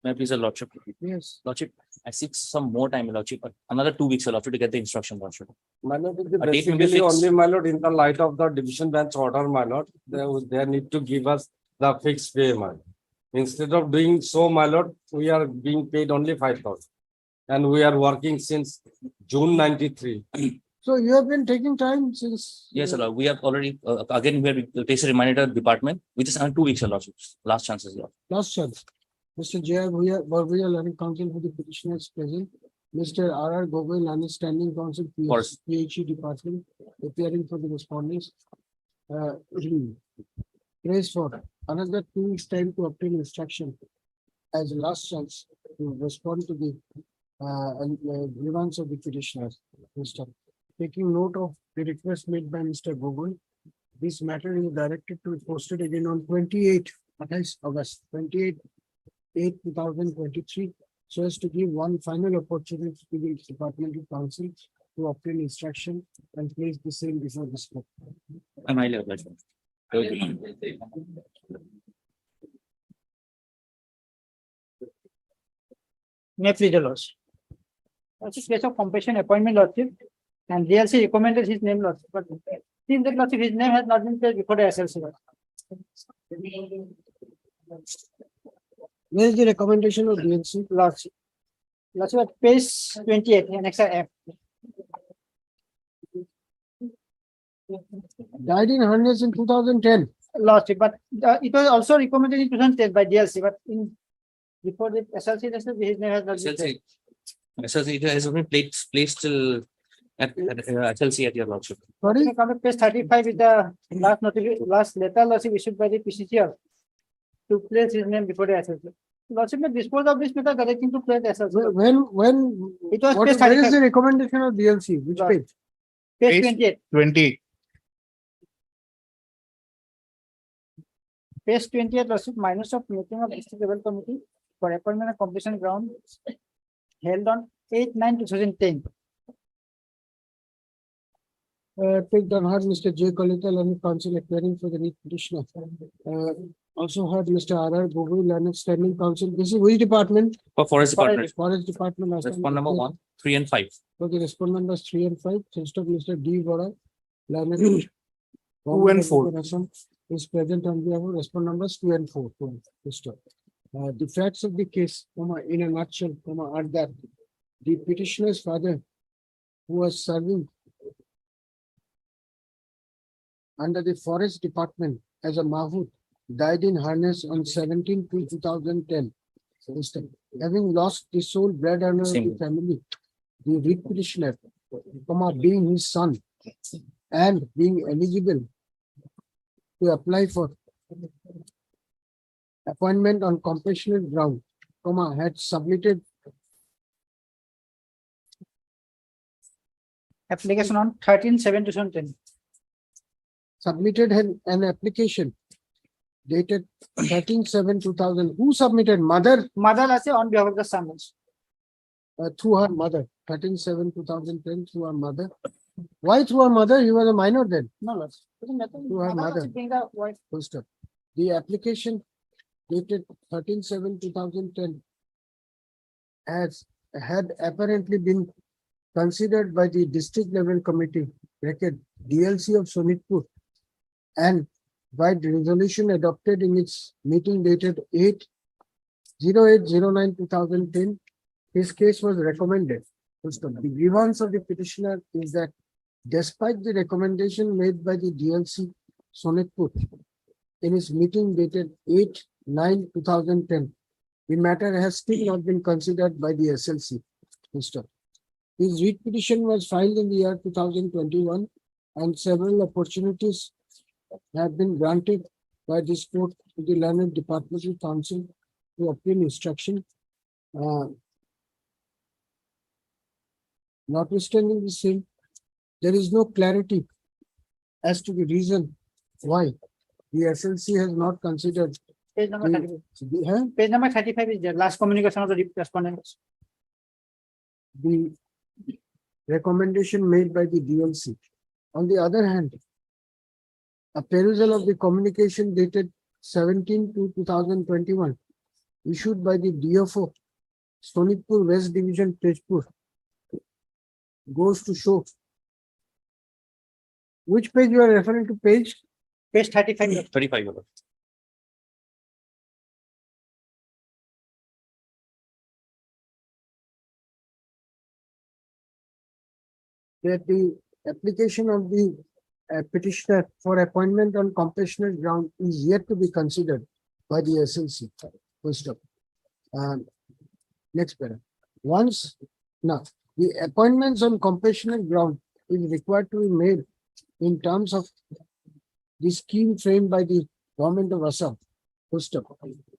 May I please, Your Lordship? Yes. Lordship, I seek some more time, Lordship, another 2 weeks, Your Lordship, to get the instruction, Lordship. My lord, it is A date will be basically fixed. only, my lord, in the light of the division bench order, my lord, they need to give us the fixed pay, my lord. Instead of doing so, my lord, we are being paid only 5,000. And we are working since June 93. So you have been taking time since. Yes, Your Lord, we have already, again, we have placed a reminder to the department, which is under 2 weeks, Your Lordship. Last chances, Lord. Last chance. Mr. J.R. Bharviya, learning counsel for the petitioner is present. Mr. R.R. Gogoi, learning standing counsel, Course. PhD department, appearing for the respondents. Praise for another 2 weeks time to obtain instruction as a last chance to respond to the grievance of the petitioners. Mr. Taking note of the request made by Mr. Gogoi, this matter is directed to be posted again on 28 August 2023, so as to give one final opportunity to the departmental counsel to obtain instruction and place the same before this court. I'm highly obliged. May I please, Your Lordship? Lordship, case of compassion appointment, Lordship, and DLC recommended his name, Lordship, but since that, Lordship, his name has not been placed before the SLC. Where is the recommendation of DLC? Lordship. Lordship, at page 28, Annex F. Died in harness in 2010. Lordship, but it was also recommended in 2010 by DLC, but in before the SLC, his name has not been placed. SLC, it has been placed till at SLC at your lordship. Sorry? Come to page 35 is the last letter, Lordship, issued by the PCCR to place his name before the SLC. Lordship may dispose of this matter directing to place SLC. When It was what, page where is 35. the recommendation of DLC? Which Lord. page? Page 28. 20. Page 28, Lordship, minus of meeting of district level committee for appointment and completion ground held on 8/9/2010. Take down heard Mr. J. Kolital and counsel appearing for the lead petitioner. Also heard Mr. R. Gogoi, learned standing counsel. This is which department? For Forest Department, Forest Department. respond number 1, 3 and 5. Okay, respond numbers 3 and 5. First of Mr. D. Vora, learned. 2 and 4. Is present on behalf of respond numbers 2 and 4. The facts of the case, in a nutshell, are that the petitioner's father, who was serving under the Forest Department as a Mahut, died in harness on 17/2/2010. Having lost the sole breadwinner of the family, the writ petitioner, being his son and being eligible to apply for appointment on compassionate ground, had submitted Application on 13/7/2010. Submitted an application dated 13/7/2000. Who submitted? Mother? Mother, I say, on behalf of the son. Through her mother. 13/7/2010 through her mother. Why through her mother? He was a minor then. No, Lord. Through her mother. Being the wife. First up. The application dated 13/7/2010 had apparently been considered by the district level committee, DLC of Sonitpur, and by the resolution adopted in its meeting dated 8/08/09/2010, his case was recommended. The grievance of the petitioner is that despite the recommendation made by the DLC Sonitpur in its meeting dated 8/9/2010, the matter has still not been considered by the SLC. His writ petition was filed in the year 2021, and several opportunities have been granted by this court to the learned departmental counsel to obtain instruction. Notwithstanding the same, there is no clarity as to the reason why the SLC has not considered. Page number 35. Page number 35 is the last communication of the respondents. The recommendation made by the DLC. On the other hand, a perusal of the communication dated 17/2/2021 issued by the DFO Sonitpur West Division, Tejpur, goes to show. Which page you are referring to? Page 35. 35. Lord. That the application of the petitioner for appointment on compassionate ground is yet to be considered by the SLC. First up. Next paragraph. Now, the appointments on compassionate ground is required to be made in terms of the scheme framed by the government of Assam. First up.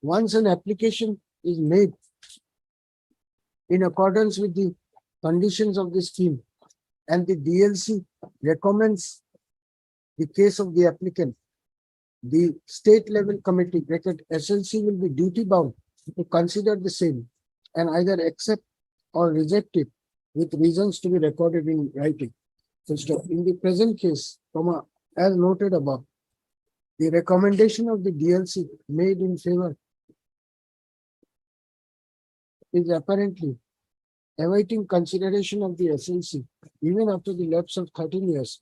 Once an application is made in accordance with the conditions of the scheme, and the DLC recommends the case of the applicant, the state level committee, SLC, will be duty bound to consider the same and either accept or reject it with reasons to be recorded in writing. In the present case, as noted above, the recommendation of the DLC made in favor is apparently awaiting consideration of the SLC even after the lapse of 13 years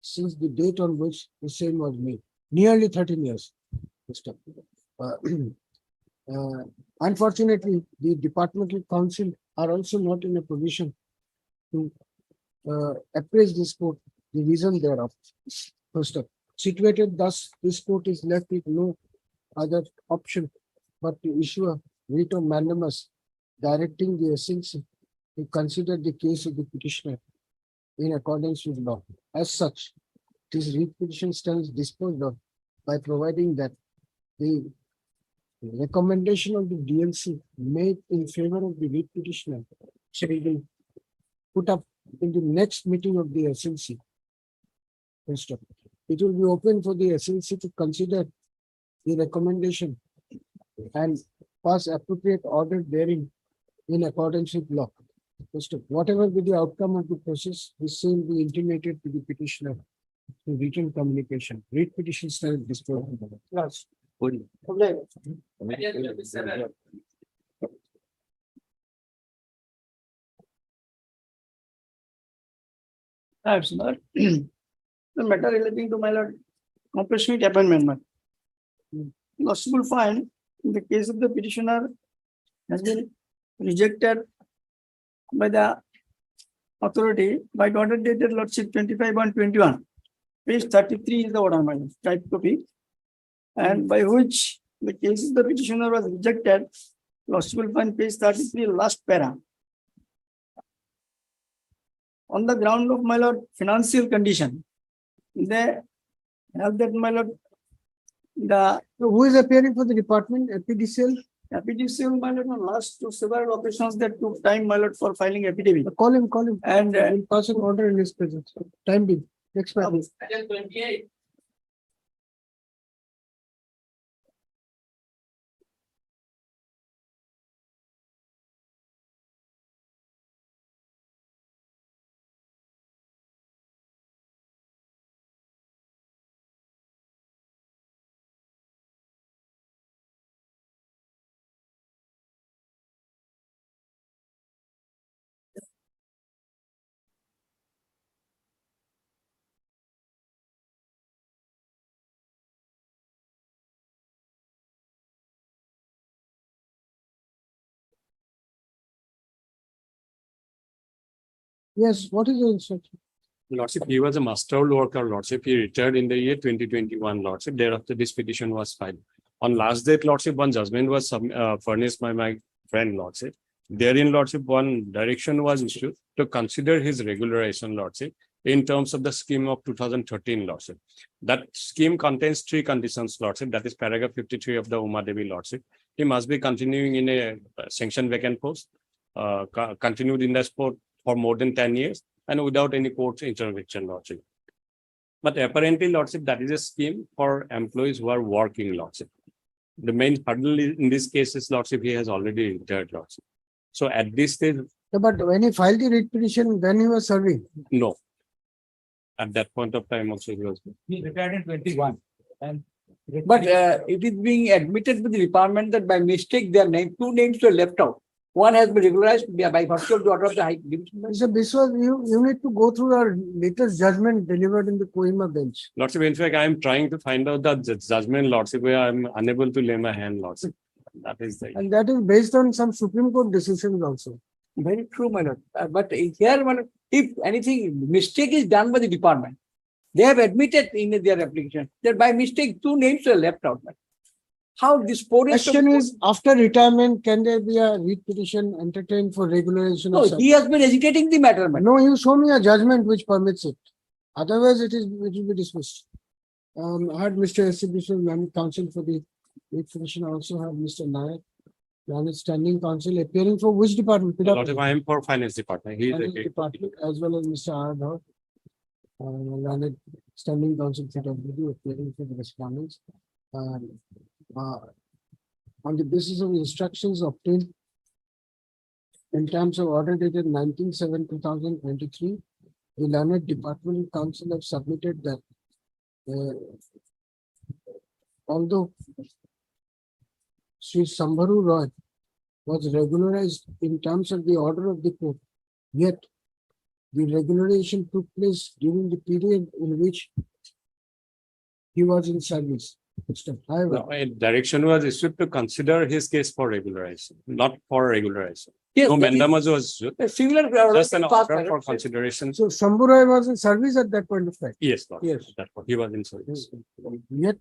since the date on which the same was made, nearly 13 years. Mr. Unfortunately, the departmental council are also not in a position to appraise this court, the reason thereof. First up, situated thus, this court is left with no other option but to issue a writ of mandamus directing the SLC to consider the case of the petitioner in accordance with law. As such, this writ petition stands disposed of by providing that the recommendation of the DLC made in favor of the writ petitioner shall be put up in the next meeting of the SLC. First up, it will be open for the SLC to consider the recommendation and pass appropriate order therein in accordance with law. First up, whatever be the outcome of the process, the same be intimated to the petitioner through written communication. Writ petition stands disposed of. Yes. Good. Okay. Absolutely. The matter relating to my lord compassionate appointment. Lordship will find in the case of the petitioner has been rejected by the authority by the order dated Lordship 25/1/21. Page 33 is the order, my type copy. And by which the case of the petitioner was rejected, Lordship will find page 33, last para. On the ground of my lord financial condition, they have that my lord who is appearing for the department? APDCL? APDCL, my lord, on last two several occasions that took time, my lord, for filing affidavit. Call him. And we'll pass an order in his presence. Time being. Next matter. Item 28. Yes, what is the instruction? Lordship, he was a master worker, Lordship. He retired in the year 2021, Lordship. Thereafter, this petition was filed. On last date, Lordship, one judgment was furnished by my friend, Lordship. Therein, Lordship, one direction was issued to consider his regularization, Lordship, in terms of the scheme of 2013, Lordship. That scheme contains 3 conditions, Lordship. That is paragraph 53 of the Uma Devi, Lordship. He must be continuing in a sanctioned vacant post, continued in the sport for more than 10 years, and without any court's intervention, Lordship. But apparently, Lordship, that is a scheme for employees who are working, Lordship. The main hurdle in this case is, Lordship, he has already retired, Lordship. So at this stage. But when he filed the writ petition, then he was serving? No. At that point of time also he was. He retired in 21. And But it is being admitted to the department that by mistake their name, 2 names were left out. One has been regularized by virtue of the order of the High Division. Mr. Biswas, you need to go through our latest judgment delivered in the Kohima bench. Lordship, in fact, I am trying to find out the judgment, Lordship, where I am unable to lay my hand, Lordship. That is the. And that is based on some Supreme Court decisions also. Very true, my lord. But here, my lord, if anything mistake is done by the department, they have admitted in their application that by mistake 2 names were left out. How this question is, after retirement, can there be a writ petition entertained for regularization? No, he has been agitating the matter. No, you show me a judgment which permits it. Otherwise, it will be dismissed. I had Mr. S.C. counsel for the writ petition. I also have Mr. Nayak, Learned standing counsel, appearing for which department? Lordship, I am for finance department. He is Finance department, as well as Mr. R. Dhar, Learned standing counsel, appearing for the respondents. On the basis of instructions obtained in terms of order dated 19/7/2023, the Learned Department Council have submitted that although Sri Sambharu Roy was regularized in terms of the order of the court. Yet, the regularization took place during the period in which he was in service. However, No, a direction was issued to consider his case for regularization, not for regularization. Yes, No that is- mandamus was A similar. just an fast order for ballot. consideration. so Sambhurai was in service at that point of time. Yes, Lord. Yes. That he was in service. Yet,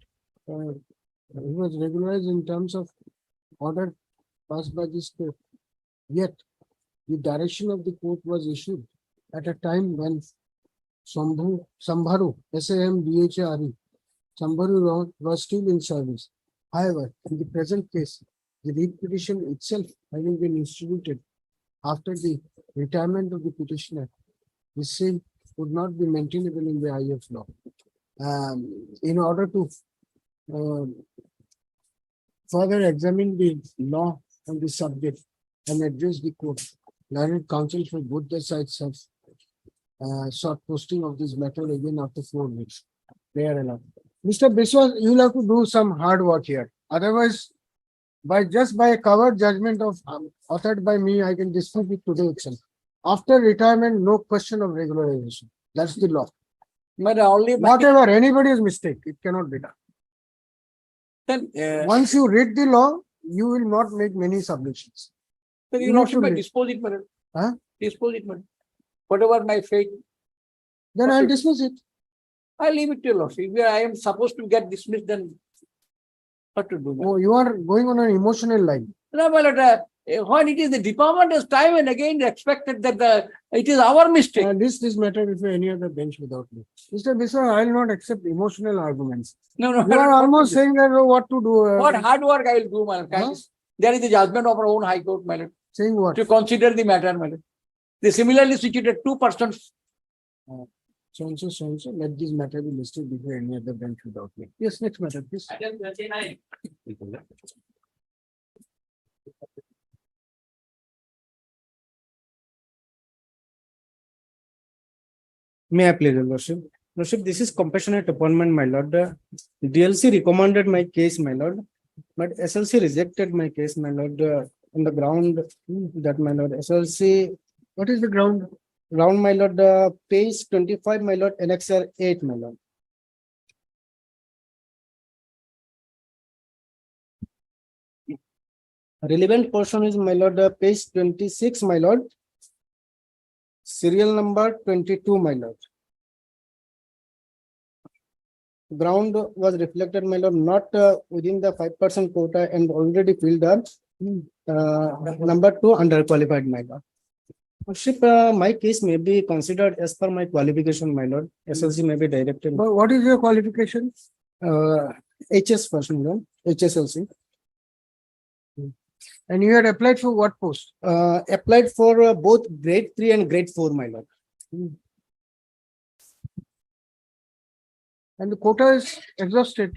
he was regularized in terms of order passed by this court. Yet, the direction of the court was issued at a time when Sambharu, SAMBHARE, Sambharu was still in service. However, in the present case, the writ petition itself having been instituted after the retirement of the petitioner, the same would not be maintainable in the eye of law. In order to further examine the law on the subject and address the court, learned counsel for both the sides have sought posting of this matter again after 4 weeks. Prayer allowed. Mr. Biswas, you will have to do some hard work here. Otherwise, by a covered judgment of authored by me, I can dispute it today itself. After retirement, no question of regularization. That's the law. But only. Whatever anybody's mistake, it cannot be done. Then, Once you read the law, you will not make many submissions. then you you need not to read. dispose it, madam. Huh? Dispose it, madam. Whatever my fate, Then I'll dismiss it. I leave it to your lordship. If I am supposed to get dismissed, then what to do? madam? Oh, you are going on an emotional line. No, my lord, when it is the department has time and again expected that it is our mistake. This matter before any other bench without me. Mr. Biswas, I will not accept emotional arguments. No, no. You are almost saying that what to do. What hard work I will do, my lord. Huh? There is the judgment of our own High Court, my lord, Saying what? to consider the matter, my lord. They similarly situated 2 persons. So and so, let this matter be listed before any other bench without me. Yes, next matter, please. May I please, your lordship? Lordship, this is compassionate appointment, my lord. DLC recommended my case, my lord, but SLC rejected my case, my lord, on the ground that, my lord, SLC. What is the ground? Ground, my lord, page 25, my lord, annexure 8, my lord. Relevant portion is, my lord, page 26, my lord. Serial number 22, my lord. Ground was reflected, my lord, not within the 5% quota and already filled up. Number 2, underqualified, my lord. Lordship, my case may be considered as per my qualification, my lord. SLC may be directed. But what is your qualification? HS first, my lord. HSLC. And you had applied for what post? Applied for both grade 3 and grade 4, my lord. And the quota is exhausted.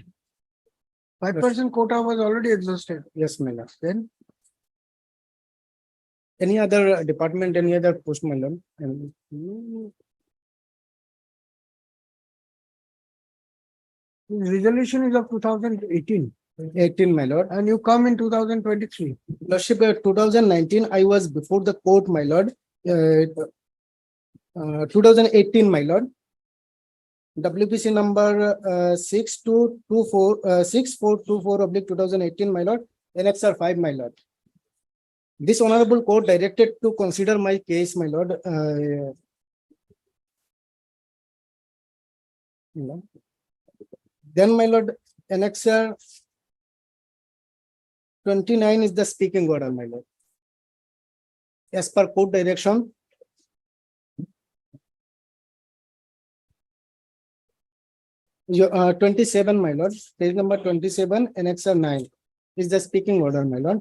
5% quota was already exhausted. Yes, my lord. Then Any other department, any other post, my lord? And resolution is of 2018. 18, my lord. And you come in 2023. Lordship, 2019, I was before the court, my lord. 2018, my lord. WPC number 6424/2018, my lord. Annexure 5, my lord. This honorable court directed to consider my case, my lord. Then, my lord, annexure 29 is the speaking order, my lord. As per court direction. Your 27, my lord, page number 27, annexure 9 is the speaking order, my lord.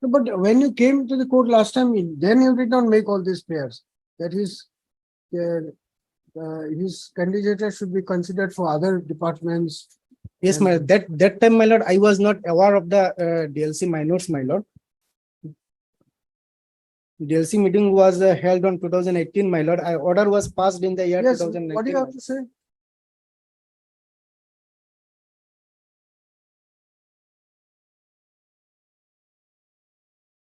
But when you came to the court last time, then you did not make all these prayers. That his candidature should be considered for other departments. Yes, my, that time, my lord, I was not aware of the DLC minors, my lord. DLC meeting was held on 2018, my lord. Order was passed in the year Yes, 2019. what do you have to say?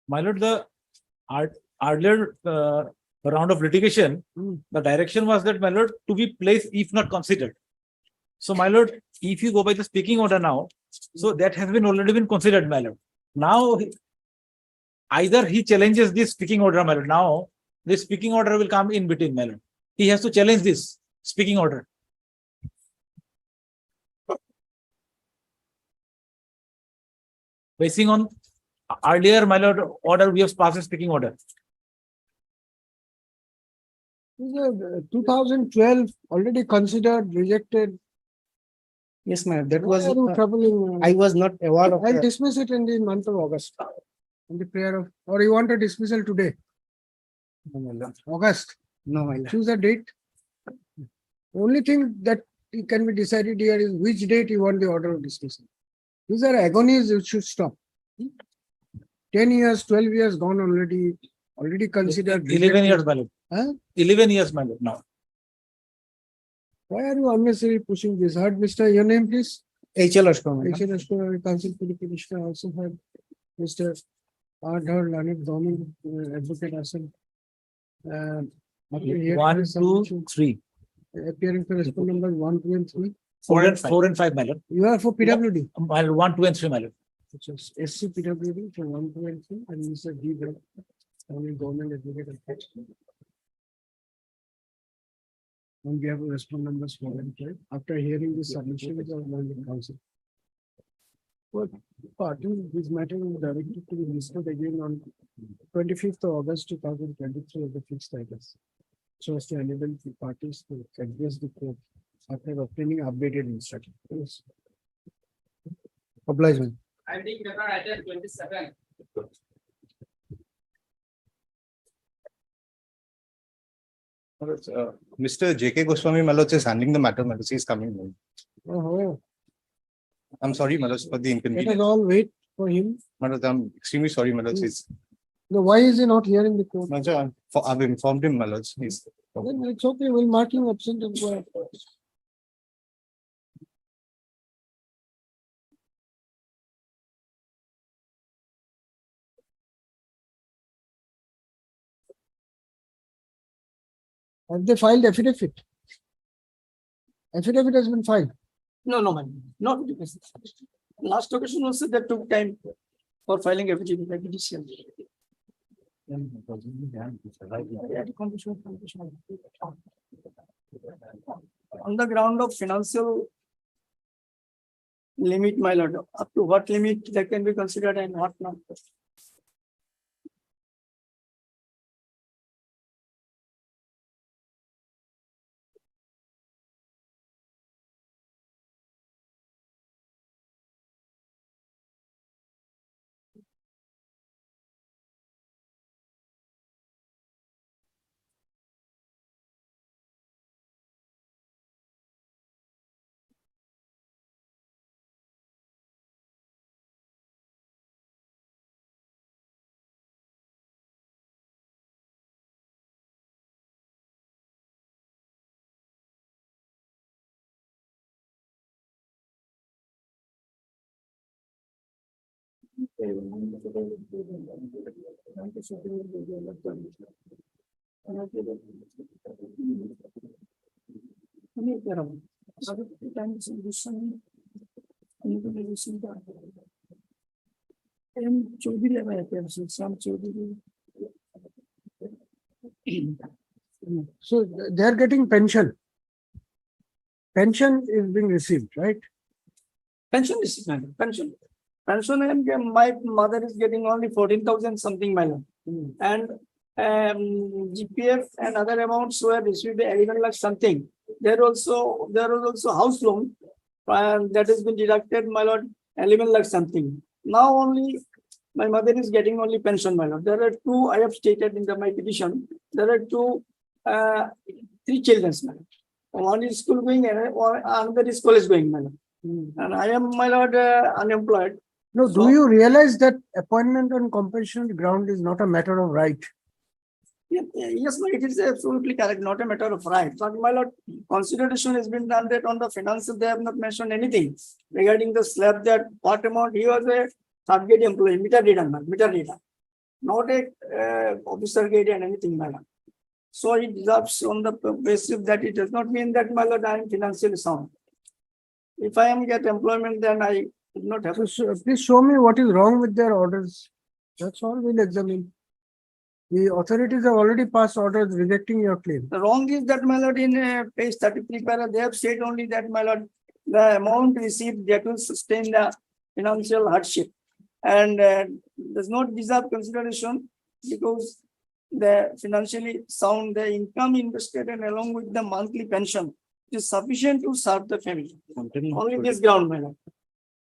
My lord, the earlier round of litigation, the direction was that, my lord, to be placed if not considered. So, my lord, if you go by the speaking order now, so that has been already been considered, my lord. Now, either he challenges this speaking order, my lord. Now, this speaking order will come in between, my lord. He has to challenge this speaking order. Basing on earlier, my lord, order, we have passed a speaking order. 2012 already considered, rejected. Yes, ma'am. That Why was, are you troubling? I was not aware of I'll that. dismiss it in the month of August. In the prayer of, or you want a dismissal today? No, my lord. August. No, my lord. Choose a date. Only thing that can be decided here is which date you want the order of dismissal. These are agonies you should stop. 10 years, 12 years gone already considered. 11 years, my lord. Huh? 11 years, my lord, now. Why are you unnecessarily pushing this? Heard, Mr. Your name, please? HL Ashko, HL Ashko, Council for the Petitioner, also had Mr. Ardhar Lanik, Government Advocate Asan. One, two, three. Appearing for respondent numbers 1, 2, and 3. 4 and 5, my lord. You are for PWD. My lord, 1, 2, and 3, my lord. Which is SC PWD for 1, 2, and 3, and Mr. D. Only Government Advocate. And we have a respondent numbers 4 and 5. After hearing the submission of the council. Well, party, this matter is directed to be listed again on 25th of August 2023 of the fixed status. So as to enable the parties to address the court after obtaining updated instructions. Yes. Obligement. I think paper item 27. Mr. J.K. Goswami Malot is handling the matter. Malot, he is coming. Oh, I'm sorry, Malot, for the let us inconvenience. all wait for him. Malot, I'm extremely sorry, Malot. No, why is he not here in the court? I've informed him, Malot. He's Then it's okay, we'll mark him absent and go ahead. Have they filed affidavit? Affidavit has been filed. No, no, man. Not because last occasion also that took time for filing affidavit by judiciary. On the ground of financial limit, my lord, up to what limit that can be considered and what not. So they are getting pension. Pension is being received, right? Pension is pension. Pension and my mother is getting only 14,000 something, my lord. And GPF and other amounts were received 11 lakh something. There was also house loan and that has been deducted, my lord, 11 lakh something. Now only My mother is getting only pension, my lord. There are two, I have stated in my petition, there are three children, my lord. One is school going and another is college going, my lord. And I am, my lord, unemployed. No, So- do you realize that appointment on compassionate ground is not a matter of right? Yes, no, it is absolutely correct, not a matter of right. But my lord, consideration has been done that on the finances, they have not mentioned anything regarding the slab that what amount he was a third grade employee, meter reader, not a officer grade and anything, my lord. So it deserves on the basis that it does not mean that, my lord, I am financially sound. If I am get employment, then I would not have. So, please show me what is wrong with their orders. That's all we'll examine. The authorities have already passed orders rejecting your claim. The wrong is that, my lord, in page 33 para, they have said only that, my lord, the amount received that will sustain the financial hardship and does not deserve consideration because the financially sound, the income invested and along with the monthly pension is sufficient to serve the family. Only this ground, my lord.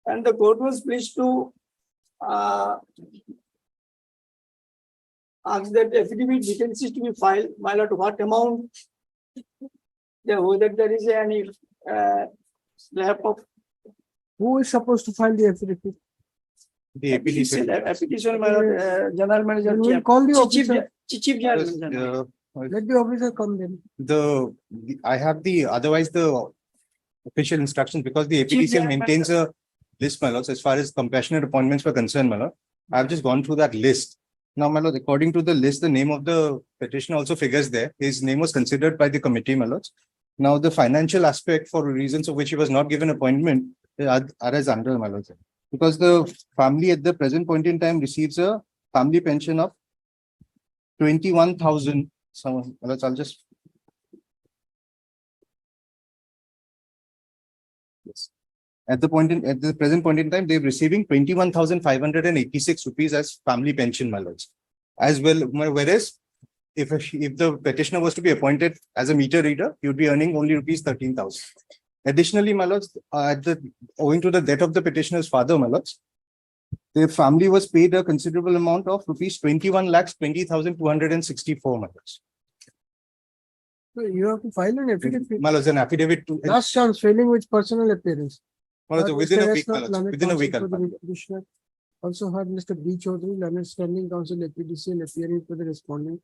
And the court was pleased to ask that affidavit details is to be filed, my lord, what amount, whether there is any slab of. Who is supposed to file the affidavit? The Application, my lord, general manager. Then we'll call the Chief officer. Chief General. Let the officer come then. I have otherwise the official instructions because the Chief APDCL General maintains a list, my lords, as far as compassionate appointments were concerned, my lord. I've just gone through that list. Now, my lord, according to the list, the name of the petitioner also figures there. His name was considered by the committee, my lords. Now, the financial aspect for reasons of which he was not given appointment are as under, my lords. Because the family at the present point in time receives a family pension of 21,000. So, my lords, I'll just. Yes. At the present point in time, they're receiving 21,586 rupees as family pension, my lords. As well, whereas if the petitioner was to be appointed as a meter reader, he would be earning only rupees 13,000. Additionally, my lords, owing to the death of the petitioner's father, my lords, the family was paid a considerable amount of rupees 21,20,264, my lords. So you have to file an affidavit. My lords, an affidavit to. Last chance, failing which personal appearance. My lords, within a week, my lords, within a week. Commissioner also had Mr. B. Chaudhary, Learned Standing Council, APDCL, appearing for the respondent,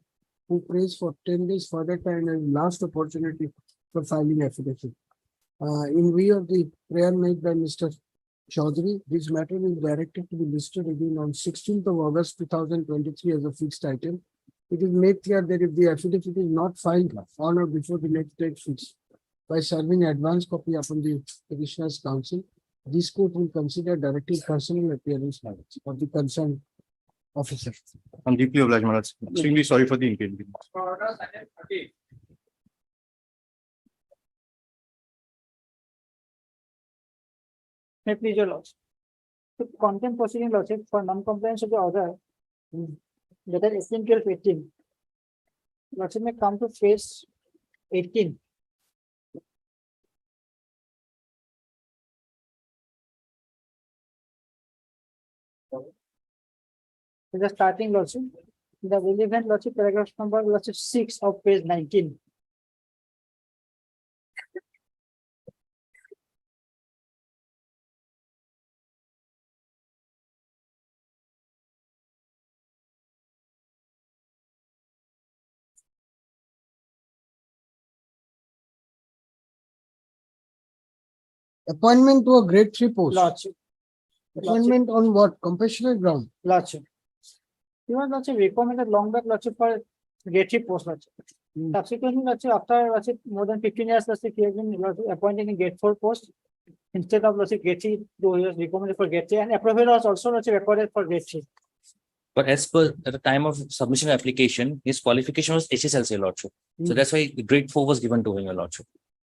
who prays for 10 days further time and last opportunity for filing affidavit. In view of the prayer made by Mr. Chaudhary, this matter is directed to be listed again on 16th of August 2023 as a fixed item. It is made clear that if the affidavit is not filed on or before the next date fixed by serving advance copy upon the petitioner's counsel, this court will consider directing personal appearance of the concerned officer. I'm deeply obliged, my lords. Extremely sorry for the inconvenience. May please your lords. The contempt proceeding lordship for non-compliance of the order, that is essential 15. Lordship may come to phase 18. The starting lordship, the relevant lordship paragraph number lordship 6 of page 19. Appointment to a grade 3 post. Lordship. Appointment on what? Compassionate ground. Lordship. You want lordship recommended long back lordship for grade 3 post lordship. Subsequently, lordship, after lordship more than 15 years, lordship, he has been appointed in grade 4 post. Instead of lordship grade 3, though he was recommended for grade 3 and approval was also lordship recorded for grade 3. But as per at the time of submission of application, his qualification was HSLC, lordship. So that's why grade 4 was given to him, your lordship.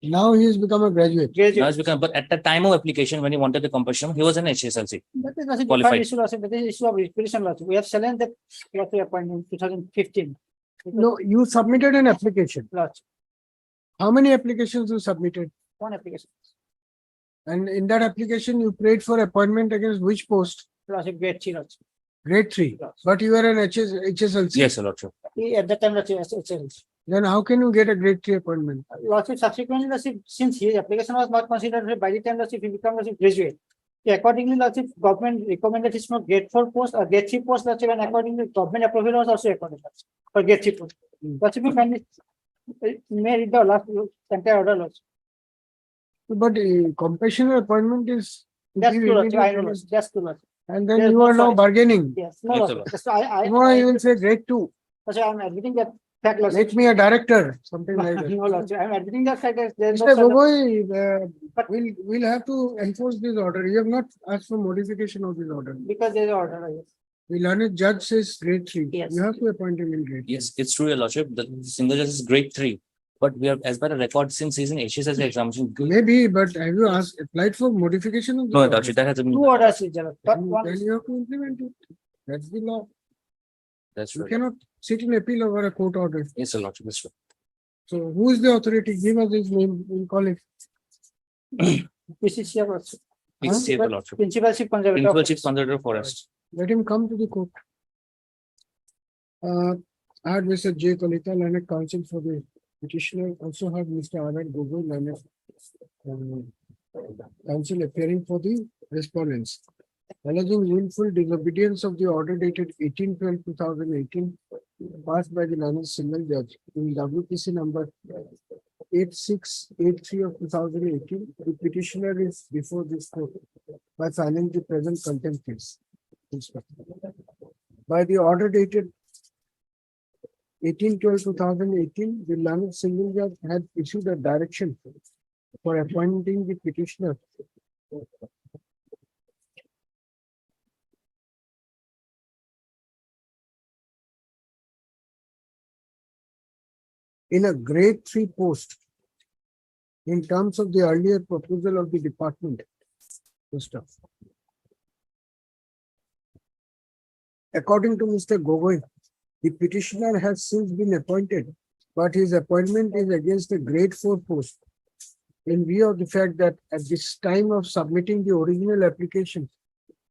Now he has become a graduate. Now it's become, but at the time of application, when he wanted the compulsion, he was an HSLC. That is lordship Qualified. different issue, lordship. That is issue of repetition lordship. We have challenged that lordship appointment in 2015. No, you submitted an application. Lordship. How many applications you submitted? One application. And in that application, you prayed for appointment against which post? Lordship grade 3 lordship. Grade 3, but you are an HSLC. Yes, Your Lordship. At that time, Lordship, Then how can you get a grade 3 appointment? Lordship subsequently, Lordship, since his application was not considered by the time Lordship he became Lordship graduate. Accordingly, Lordship, government recommended his not grade 4 post or grade 3 post, Lordship, and accordingly, government approval was also accorded for grade 3 post. Lordship, you can may read the last entire order, Lordship. But compassionate appointment is. That's give true, Lordship, I know, immediate Lordship, that's true, Lordship. And then There's you no are now choice. bargaining. Yes, no, Yes, Lordship, Lord. that's why Tomorrow you will say grade 2. Lordship, I'm admitting that fact, Lordship. Make me a director, something like that. No, Lordship, I'm admitting that fact, that there's no Mr. such a- Gogoi, we'll have to enforce this order. You have not asked for modification of this order. because there's an order, I guess. The learned judge says grade 3. Yes. You have to appoint him in grade. Yes, it's true, Your Lordship. The single judge is grade 3. But we have, as per the record, since he's in HSLC examination. Maybe, but have you asked, applied for modification of this No, Your order? Lordship, that hasn't been. Two orders, is there, but one Then you have to implement it. That's the law. That's You true. cannot sit in appeal over a court order. Yes, Your Lordship, that's true. So who is the authority? Give us his name. We'll call it. PCC Lordship. It's safe, Your Lordship. Principal Chief Conservator. Principal Chief Conservator of Forest. Let him come to the court. I had Mr. J. Kalita, learned counsel for the petitioner. Also had Mr. R. Gogoi, learned counsel appearing for the respondents. Alleging willful disobedience of the order dated 18/12/2018 passed by the learned single judge in WPC number 8683 of 2018. The petitioner is before this court by filing the present contempt case. By the order dated 18/12/2018, the learned single judge had issued a direction for appointing the petitioner in a grade 3 post in terms of the earlier proposal of the department. According to Mr. Gogoi, the petitioner has since been appointed, but his appointment is against a grade 4 post. In view of the fact that at this time of submitting the original application,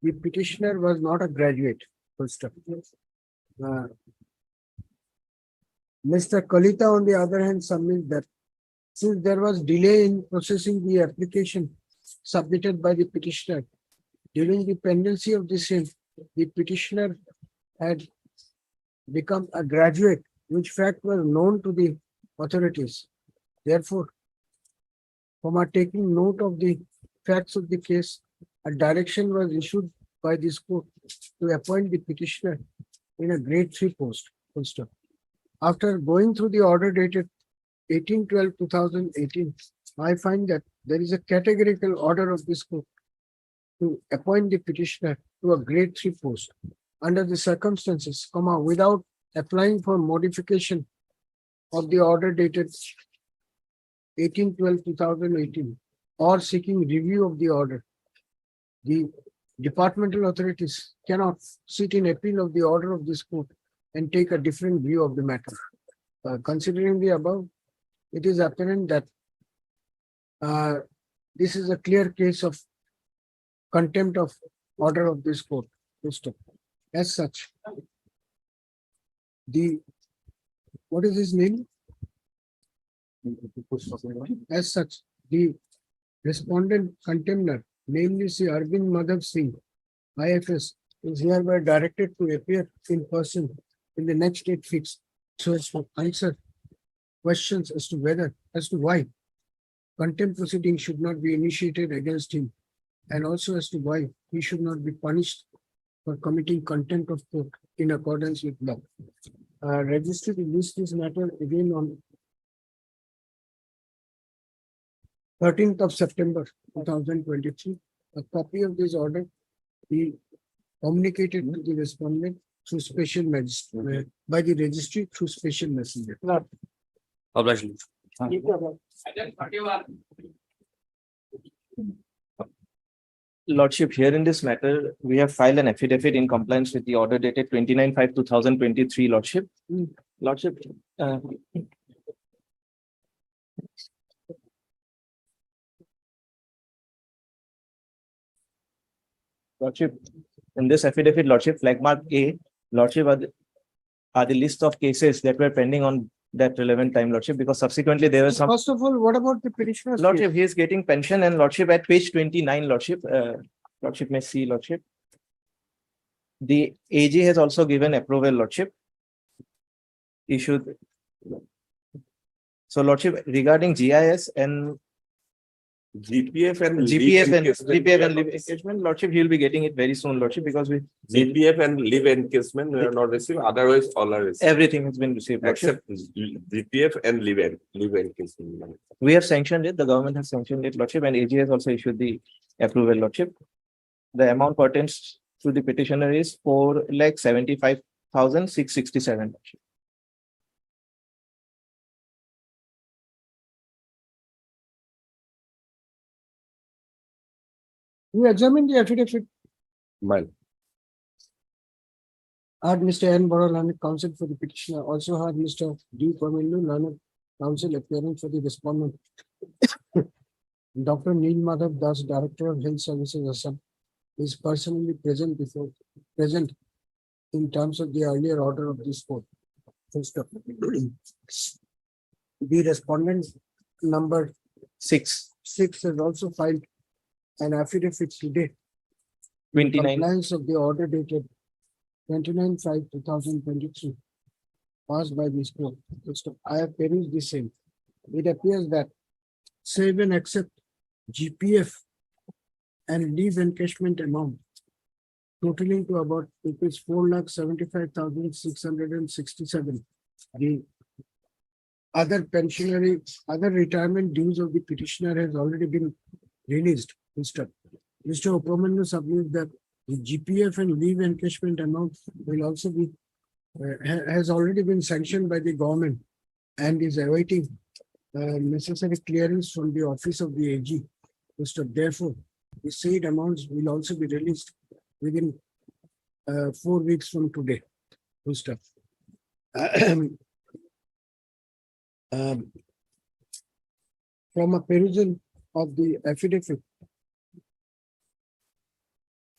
the petitioner was not a graduate. Mr. Kalita, on the other hand, submits that since there was delay in processing the application submitted by the petitioner, during the pendency of the same, the petitioner had become a graduate, which fact was known to the authorities. Therefore, from our taking note of the facts of the case, a direction was issued by this court to appoint the petitioner in a grade 3 post. After going through the order dated 18/12/2018, I find that there is a categorical order of this court to appoint the petitioner to a grade 3 post under the circumstances, without applying for modification of the order dated 18/12/2018 or seeking review of the order. The departmental authorities cannot sit in appeal of the order of this court and take a different view of the matter. Considering the above, it is apparent that this is a clear case of contempt of order of this court. As such, what is his name? As such, the respondent contender, namely Sri Arvind Madhav Singh, IFS, is hereby directed to appear in person in the next date fixed so as to answer questions as to why contempt proceedings should not be initiated against him, and also as to why he should not be punished for committing contempt of court in accordance with law. Registry to list this matter again on 13th of September 2023. A copy of this order be communicated to the respondent through special magistrate by the registry through special messenger. Obliged. Lordship, here in this matter, we have filed an affidavit in compliance with the order dated 29/5/2023, Lordship. Lordship, Lordship, In this affidavit, Lordship, flag mark A, Lordship, are the list of cases that were pending on that relevant time, Lordship, because subsequently there was some. First of all, what about the petitioner's Lordship, case? he is getting pension, and Lordship at page 29, Lordship, Lordship may see, Lordship. The AG has also given approval, Lordship. Issued. So, Lordship, regarding GIS and GPF and GPF and encasement, GPF and live engagement, Lordship, he will be getting it very soon, Lordship, because we GPF and live encasement we are not received, otherwise all are received. everything has been received, Lordship. Except GPF and live encasement. We have sanctioned it, the government has sanctioned it, Lordship, and AG has also issued the approval, Lordship. The amount pertains to the petitioner is 4,75,667. We examined the affidavit. Mine. Had Mr. N. Bora, learned counsel for the petitioner, also had Mr. D. Pamelu, learned counsel appearing for the respondent. Dr. Neil Madhav Das, Director of Health Services, Assam, is personally present in terms of the earlier order of this court. First up, the respondent number 6 has also filed an affidavit today. 29. Compliance of the order dated 29/5/2023 passed by this court. I have perused the same. It appears that save and accept GPF and leave encashment amount totaling to about rupees 4,75,667. The other retirement dues of the petitioner has already been released. Mr. Upamanu submits that the GPF and leave encashment amount will also be has already been sanctioned by the government and is awaiting necessary clearance from the office of the AG. Therefore, the said amounts will also be released within 4 weeks from today. From a perusal of the affidavit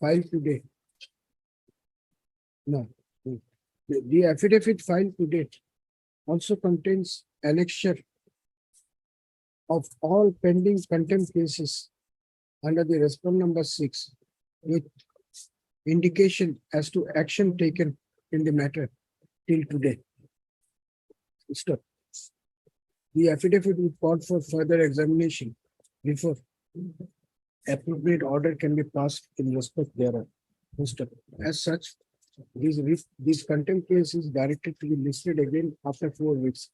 filed today. No, the affidavit filed today also contains annexure of all pending contempt cases under the respondent number 6 with indication as to action taken in the matter till today. Stop. The affidavit will call for further examination before appropriate order can be passed in respect thereof. As such, these contempt cases directed to be listed again after 4 weeks.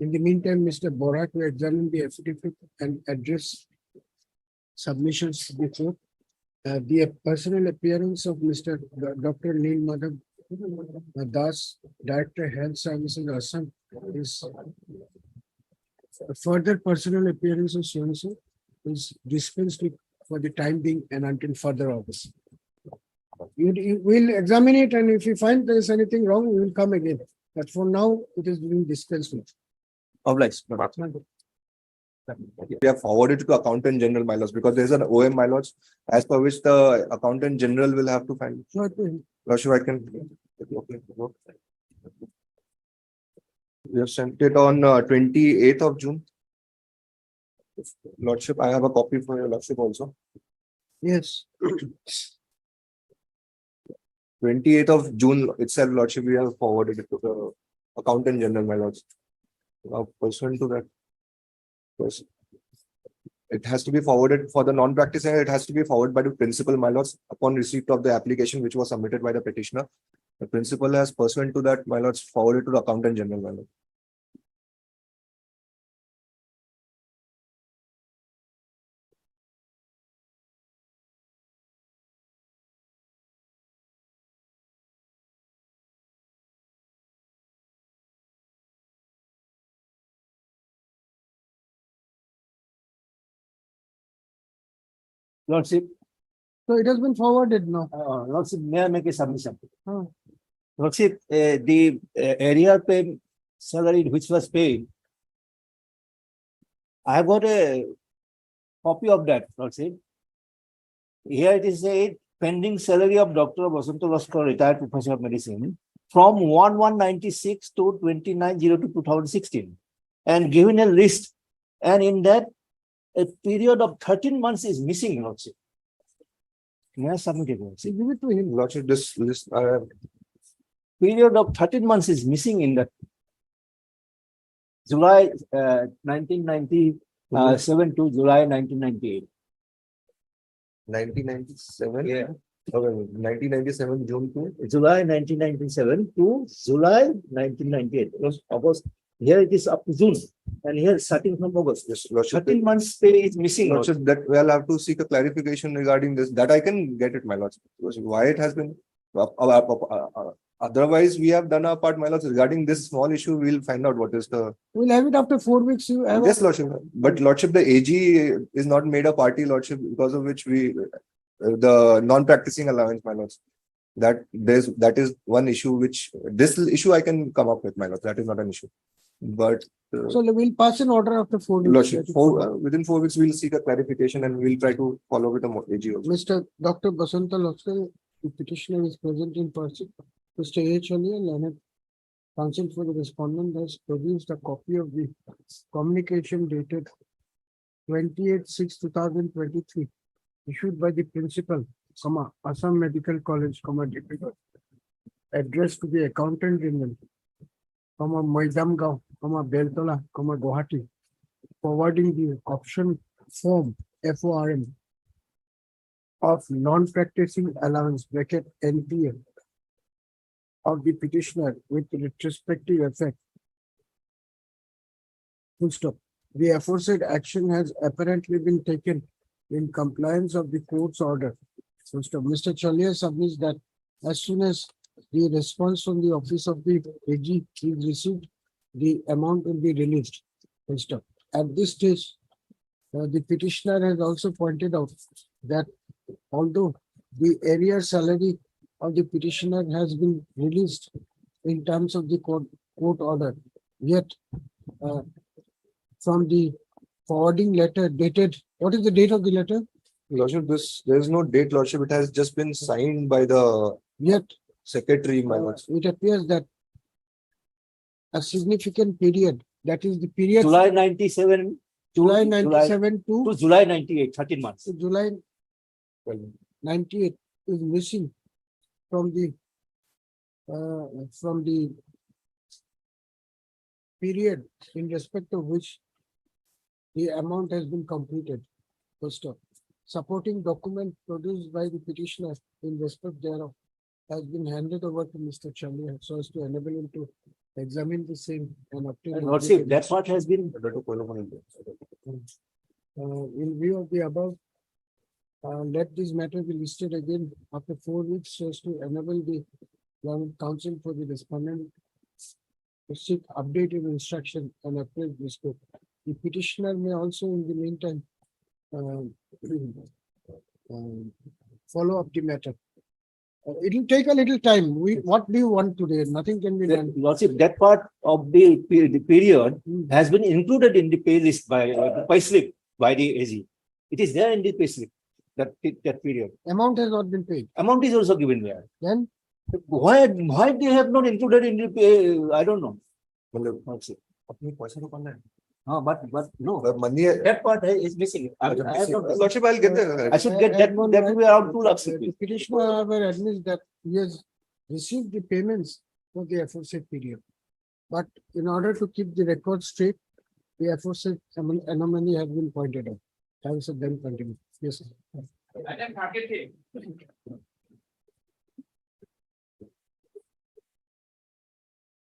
In the meantime, Mr. Borak will examine the affidavit and address submissions to the court. The personal appearance of Mr. Dr. Neil Madhav Das, Director Health Services, Assam, is a further personal appearance of so-and-so is dispensed with for the time being and until further orders. You will examine it, and if you find there is anything wrong, we will come again. But for now, it is being dispensed with. Obliged. We have forwarded to Accountant General bylaws because there is an OM bylaws as per which the Accountant General will have to find. Lordship, I can. We have sent it on 28th of June. Lordship, I have a copy for your Lordship also. Yes. 28th of June itself, Lordship, we have forwarded it to the Accountant General bylaws. Pursuant to that. It has to be forwarded for the non-practicing. It has to be forwarded by the principal, my lords, upon receipt of the application which was submitted by the petitioner. The principal has pursuant to that, my lords, forwarded to the Accountant General, my lord. Lordship. So it has been forwarded now. Lordship, may I make a submission? Lordship, the area pay salary which was paid, I have got a copy of that, Lordship. Here it is said pending salary of Dr. Basanta Laskar, retired professor of medicine, from 1/1/96 to 29/02/2016, and given a list, and in that a period of 13 months is missing, Lordship. May I submit it, Lordship? Give it to him, Lordship, this list, Period of 13 months is missing in that. July 1997 to July 1998. 1997. Yeah. Okay, 1997 June to July 1997 to July 1998. Because August, here it is up to June, and here starting from August. Yes, Lordship. 13 months pay is missing. Lordship, that we'll have to seek a clarification regarding this. That I can get it, my Lordship. Lordship, why it has been otherwise, we have done our part, my Lordship. Regarding this small issue, we'll find out what is the. We'll have it after 4 weeks. You have Yes, Lordship. But Lordship, the AG is not made a party, Lordship, because of which we the non-practicing allowance, my Lordship. That is one issue which this issue I can come up with, my Lord. That is not an issue. But So we'll pass an order after 4 weeks. Lordship, within 4 weeks, we'll seek a clarification and we'll try to follow with the AG also. Mr. Dr. Basanta Laskar, the petitioner is present in person. Mr. H. Ali, Learned Counsel for the respondent, has produced a copy of the communication dated 28/6/2023, issued by the principal, Assam Medical College, Dipingar, addressed to the accountant general, Maidamgaon, Beltola, Guwahati, forwarding the option form FORM of non-practicing allowance (NPA) of the petitioner with retrospective effect. Full stop. The aforesaid action has apparently been taken in compliance of the court's order. Full stop. Mr. Chalia submits that as soon as the response from the office of the AG is received, the amount will be released. Full stop. At this stage, the petitioner has also pointed out that although the area salary of the petitioner has been released in terms of the court order, yet from the forwarding letter dated, what is the date of the letter? Lordship, there is no date, Lordship. It has just been signed by the secretary, my Lord. It appears that a significant period, that is the period July 97 July 97 to July 98, 13 months. to July 98 is missing from the period in respect of which the amount has been completed. First off, supporting document produced by the petitioner in respect thereof has been handed over to Mr. Chandra so as to enable him to examine the same and obtain. Lordship, that part has been. In view of the above, let this matter be listed again after 4 weeks so as to enable the Learned Counsel for the respondent to seek updated instruction and appraise this court. The petitioner may also in the meantime follow up the matter. It will take a little time. What do you want today? Nothing can be done. Lordship, that part of the period has been included in the pay list by pay slip by the AG. It is there in the pay slip, that period. Amount has not been paid. Amount is also given there. Then why they have not included in the pay? I don't know. But no, money, that part is missing. Lordship, I'll get the. I should get that. That will be around 2 lakhs. The petitioner, however, admits that he has received the payments for the aforesaid period. But in order to keep the record straight, the aforesaid anomaly has been pointed out. Thanks, and then continue. Yes, sir.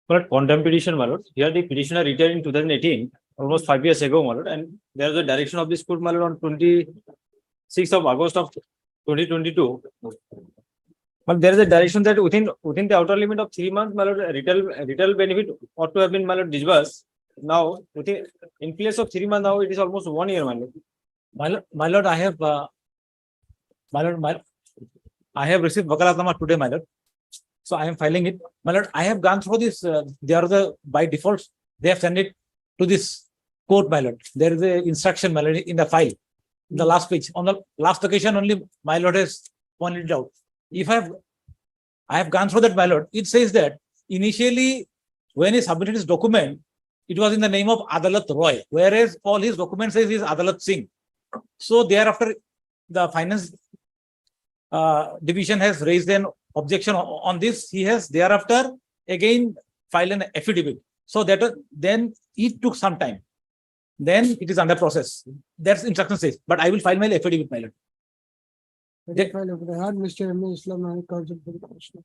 But contempt petition, my lord. Here the petitioner retired in 2018, almost 5 years ago, my lord, and there is a direction of this court, my lord, on 26th of August of 2022. But there is a direction that within the outer limit of 3 months, my lord, retail benefit ought to have been, my lord, disbursed. Now, in place of 3 months, now it is almost 1 year, my lord. My lord, I have received Vakalatnama today, my lord. So I am filing it. My lord, I have gone through this. They are by default, they have sent it to this court, my lord. There is a instruction, my lord, in the file, the last page. On the last occasion only, my lord has pointed it out. If I have gone through that, my lord, it says that initially when he submitted his document, it was in the name of Adalat Roy, whereas all his documents says is Adalat Singh. So thereafter, the finance division has raised an objection on this. He has thereafter again filed an affidavit. So that then it took some time. Then it is under process. That's instruction says, but I will file my affidavit, my lord. Mr. M. Islam, Learned Counsel for the Commissioner.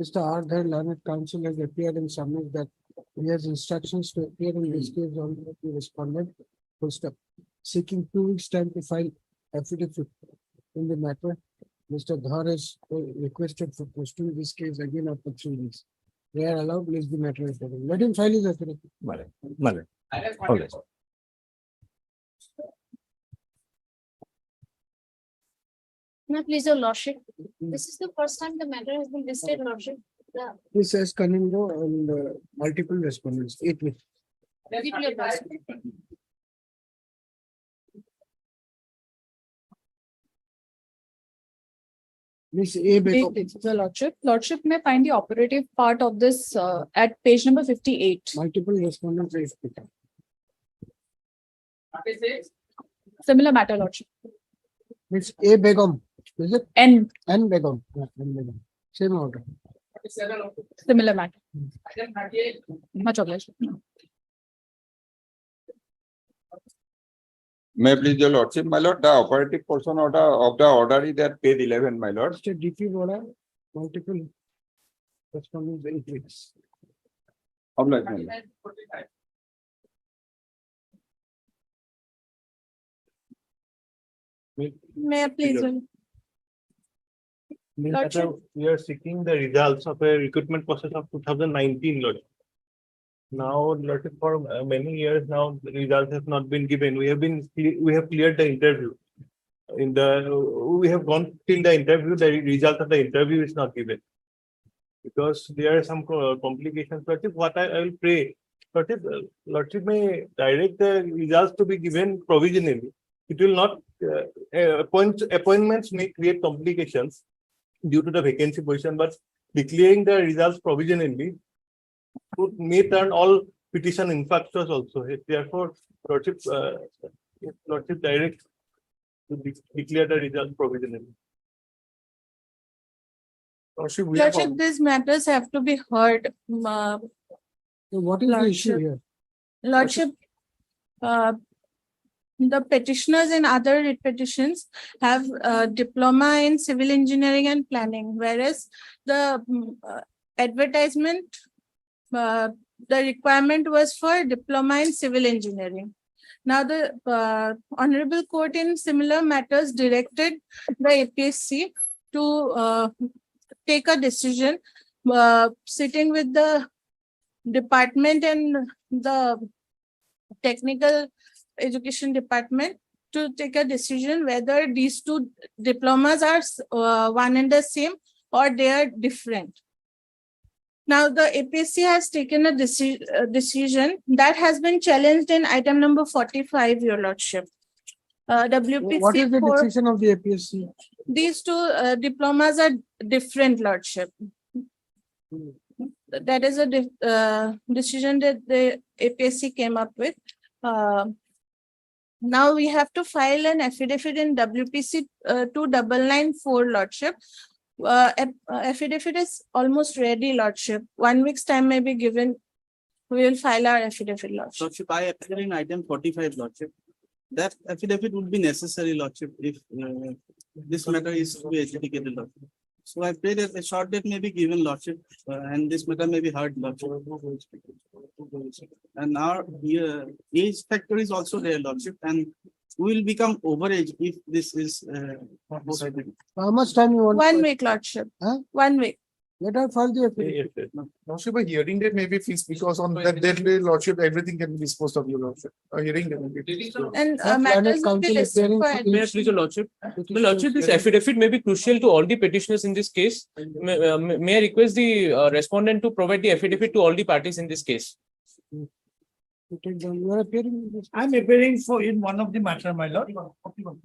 Mr. Ardhar, Learned Counsel, has appeared and submitted that he has instructions to appear in this case on the respondent. Full stop. Seeking 2 weeks time to file affidavit in the matter. Mr. Dhar has requested for posting this case again after 3 weeks. They are allowed, please the matter is taken. Let him file his affidavit. Malad. Okay. Now, please, your lordship, this is the first time the matter has been listed, lordship. The This has Kaningo and multiple respondents, 8 weeks. repeat your lordship. Miss A. Beckham. The lordship may find the operative part of this at page number 58. Multiple respondents, 8 weeks. Similar matter, lordship. Miss A. Begum. Is it? N. N. Begum. Yeah, N. Begum. Same order. Similar matter. Much obliged. May I please your lordship, my lord, the operative portion of the order is at page 11, my lord. Mr. DP Voda, multiple respondents, 8 weeks. Obliged, my lord. May I please? Lordship. We are seeking the results of a recruitment process of 2019, Lord. Now, Lordship, for many years now, the results have not been given. We have cleared the interview. We have gone till the interview, the result of the interview is not given. Because there are some complications. Lordship, what I will pray, Lordship may direct the results to be given provisionally. It will not, appointments may create complications due to the vacancy position, but declaring the results provisionally may turn all petition infractors also. Therefore, Lordship direct to declare the results provisionally. Lordship, these matters have to be heard. What is the issue here? Lordship, the petitioners in other writ petitions have diploma in civil engineering and planning, whereas the advertisement, the requirement was for diploma in civil engineering. Now, the Honorable Court in similar matters directed the APSC to take a decision, sitting with the department and the technical education department to take a decision whether these two diplomas are one and the same or they are different. Now, the APSC has taken a decision that has been challenged in item number 45, Your Lordship. WPC What is the decision of the APSC? These two diplomas are different, Lordship. That is a decision that the APSC came up with. Now we have to file an affidavit in WPC 2994, Lordship. Affidavit is almost ready, Lordship. 1 week's time may be given. We will file our affidavit, Lordship. Lordship, I appear in item 45, Lordship. That affidavit would be necessary, Lordship, if this matter is to be adjudicated, Lordship. So I pray that a short date may be given, Lordship, and this matter may be heard, Lordship. And our age factor is also there, Lordship, and we will become overage if this is. How much time you want? 1 week, Lordship. 1 week. Let her file the affidavit. Lordship, a hearing date may be fixed because on that date, Lordship, everything can be disposed of, Your Lordship. A hearing date may be fixed. And matters will be listed for May I please, Your Lordship? The Lordship, this affidavit may be crucial to all the petitioners in this case. May I request the respondent to provide the affidavit to all the parties in this case? You are appearing. I'm appearing for in one of the matter, my lord.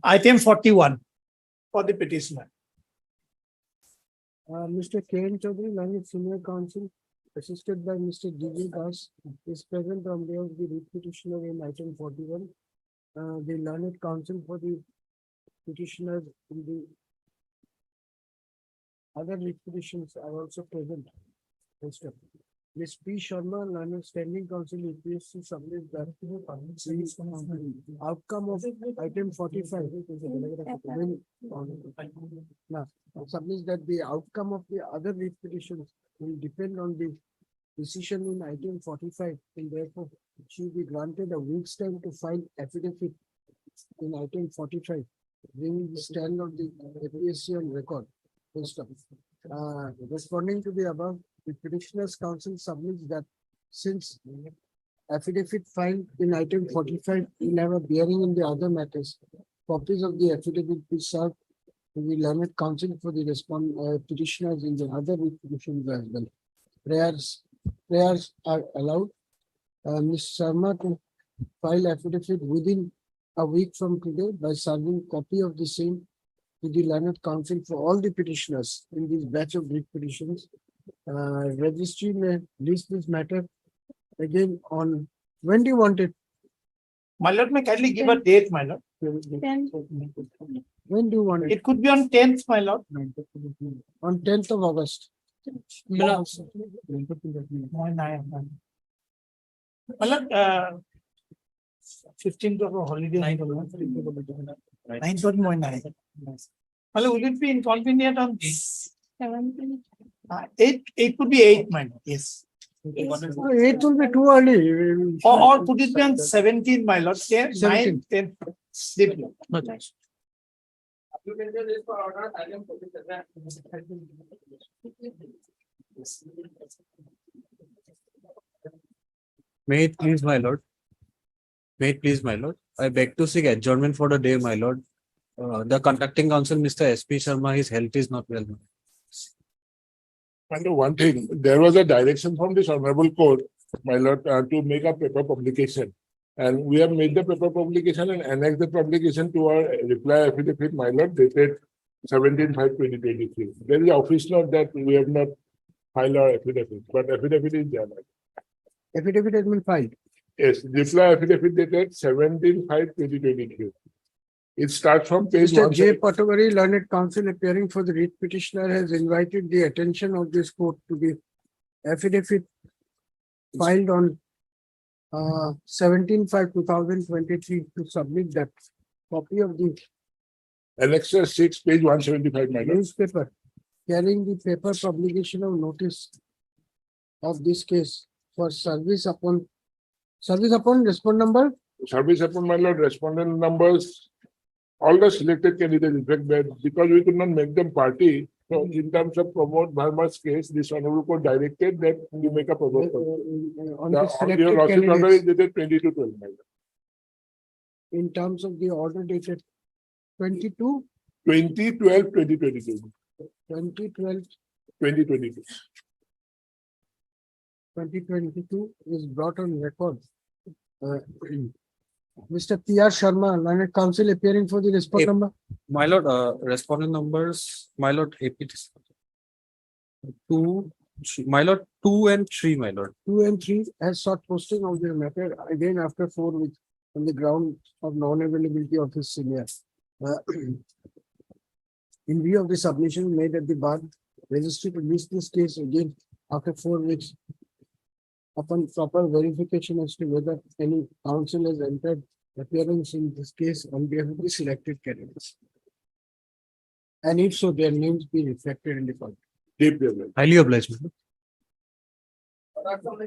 Item 41 for the petitioner. Mr. K.N. Chaudhary, learned senior counsel, assisted by Mr. D.J. Das, is present on behalf of the writ petitioner in item 41. The learned counsel for the petitioner in the other writ petitions are also present. Ms. P. Sharma, learned standing counsel, UPSC, submits that the outcome of item 45. Submits that the outcome of the other writ petitions will depend on the decision in item 45, and therefore she will be granted a week's time to file affidavit in item 45, bringing the stand of the APSC on record. Responding to the above, the petitioner's counsel submits that since affidavit filed in item 45 will have a bearing in the other matters, copies of the affidavit be served to the learned counsel for the petitioners in the other petitions as well. Prayers are allowed. Ms. Sharma to file affidavit within a week from today by serving copy of the same to the learned counsel for all the petitioners in this batch of writ petitions. Registry may list this matter again on, when do you want it? My lord, may kindly give a date, my lord. When do you want it? It could be on 10th, my lord. On 10th of August. My lord, 15th of a holiday. 9th of my 9th. Will it be inconvenient on 8 could be 8, my lord. Yes. 8 will be too early. Or could it be on 17, my lord? 10, 9, 10. May it please, my lord. May it please, my lord. I beg to seek adjournment for the day, my lord. The conducting counsel, Mr. S.P. Sharma, his health is not well. And one thing, there was a direction from this honorable court, my lord, to make a paper publication. And we have made the paper publication and annexed the publication to our reply affidavit, my lord, dated 17/5/2023. There is an office note that we have not filed our affidavit, but affidavit is there. Affidavit has been filed. Yes, reply affidavit dated 17/5/2023. It starts from page Mr. 1. J. Patavari, learned counsel appearing for the writ petitioner, has invited the attention of this court to the affidavit filed on 17/5/2023 to submit that copy of the Annexure 6, page 175, my lord. newspaper carrying the paper publication of notice of this case for service upon respondent number. Service upon, my lord, respondent numbers, all the selected candidates, in fact, because we could not make them party. So in terms of Pramod Verma's case, this honorable court directed that we make a proposal. On The the selected your lordship order is candidates, dated 22/12, my lord. in terms of the order dated 2012, 2022. 2022 is brought on record. Mr. P.R. Sharma, learned counsel appearing for the respondent number. My lord, respondent numbers, my lord, AP 2, my lord, 2 and 3, my lord. 2 and 3 has sought posting of their matter again after 4 weeks on the ground of non-availability of his senior. In view of the submission made at the bar, registry to list this case again after 4 weeks upon proper verification as to whether any counsel has entered appearance in this case on behalf of the selected candidates. And if so, their names be reflected in the file. Highly obliged, my lord.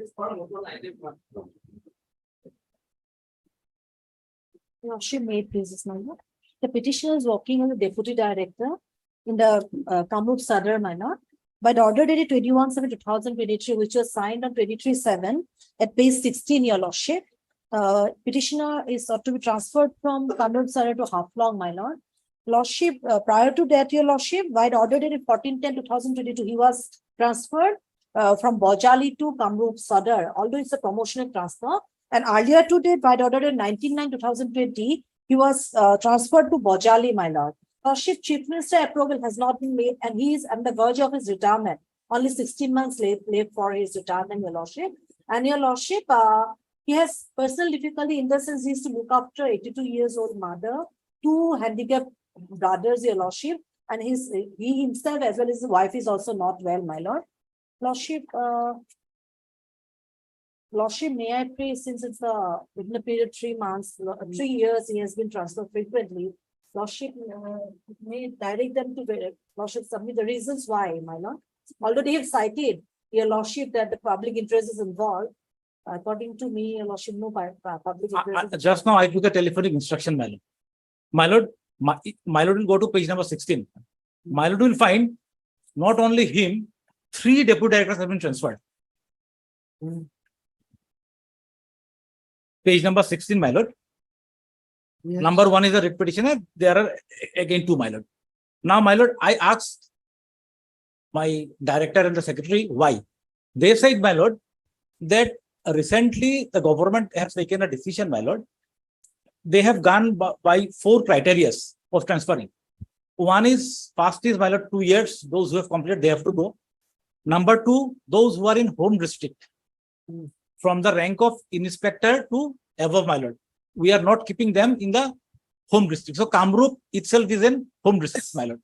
Lordship may please this number. The petitioner is working on the deputy director in the Kamrup Sadar manor. By the order dated 21/7/2023, which was signed on 23/7 at page 16, your lordship. Petitioner is sought to be transferred from Kamrup Sadar to Haflong, my lord. Lordship, prior to that, your lordship, by the order dated 14/10/2022, he was transferred from Bojali to Kamrup Sadar, although it's a promotional transfer. And earlier to date, by the order dated 19/9/2020, he was transferred to Bojali, my lord. Lordship, Chief Minister approval has not been made and he is on the verge of his retirement. Only 16 months left for his retirement, Your Lordship. And Your Lordship, he has personal difficulty in the sense he is to look after 82 years old mother, 2 handicapped brothers, Your Lordship, and he himself as well as his wife is also not well, my lord. Lordship, Lordship, may I pray, since it's within a period of 3 months, 3 years, he has been transferred frequently. Lordship, may direct them to Lordship submit the reasons why, my lord. Although they have cited, Your Lordship, that the public interest is involved. According to me, Your Lordship, no public interest. Just now I took a telephonic instruction, my lord. My lord, my lord will go to page number 16. My lord will find not only him, 3 deputy directors have been transferred. Page number 16, my lord. Yes. Number 1 is a writ petitioner. There are again 2, my lord. Now, my lord, I asked my director and the secretary why. They said, my lord, that recently the government has taken a decision, my lord. They have gone by 4 criteria of transferring. One is, first is, my lord, 2 years. Those who have completed, they have to go. Number 2, those who are in home district. From the rank of inspector to above, my lord. We are not keeping them in the home district. So Kamrup itself is in home district, my lord.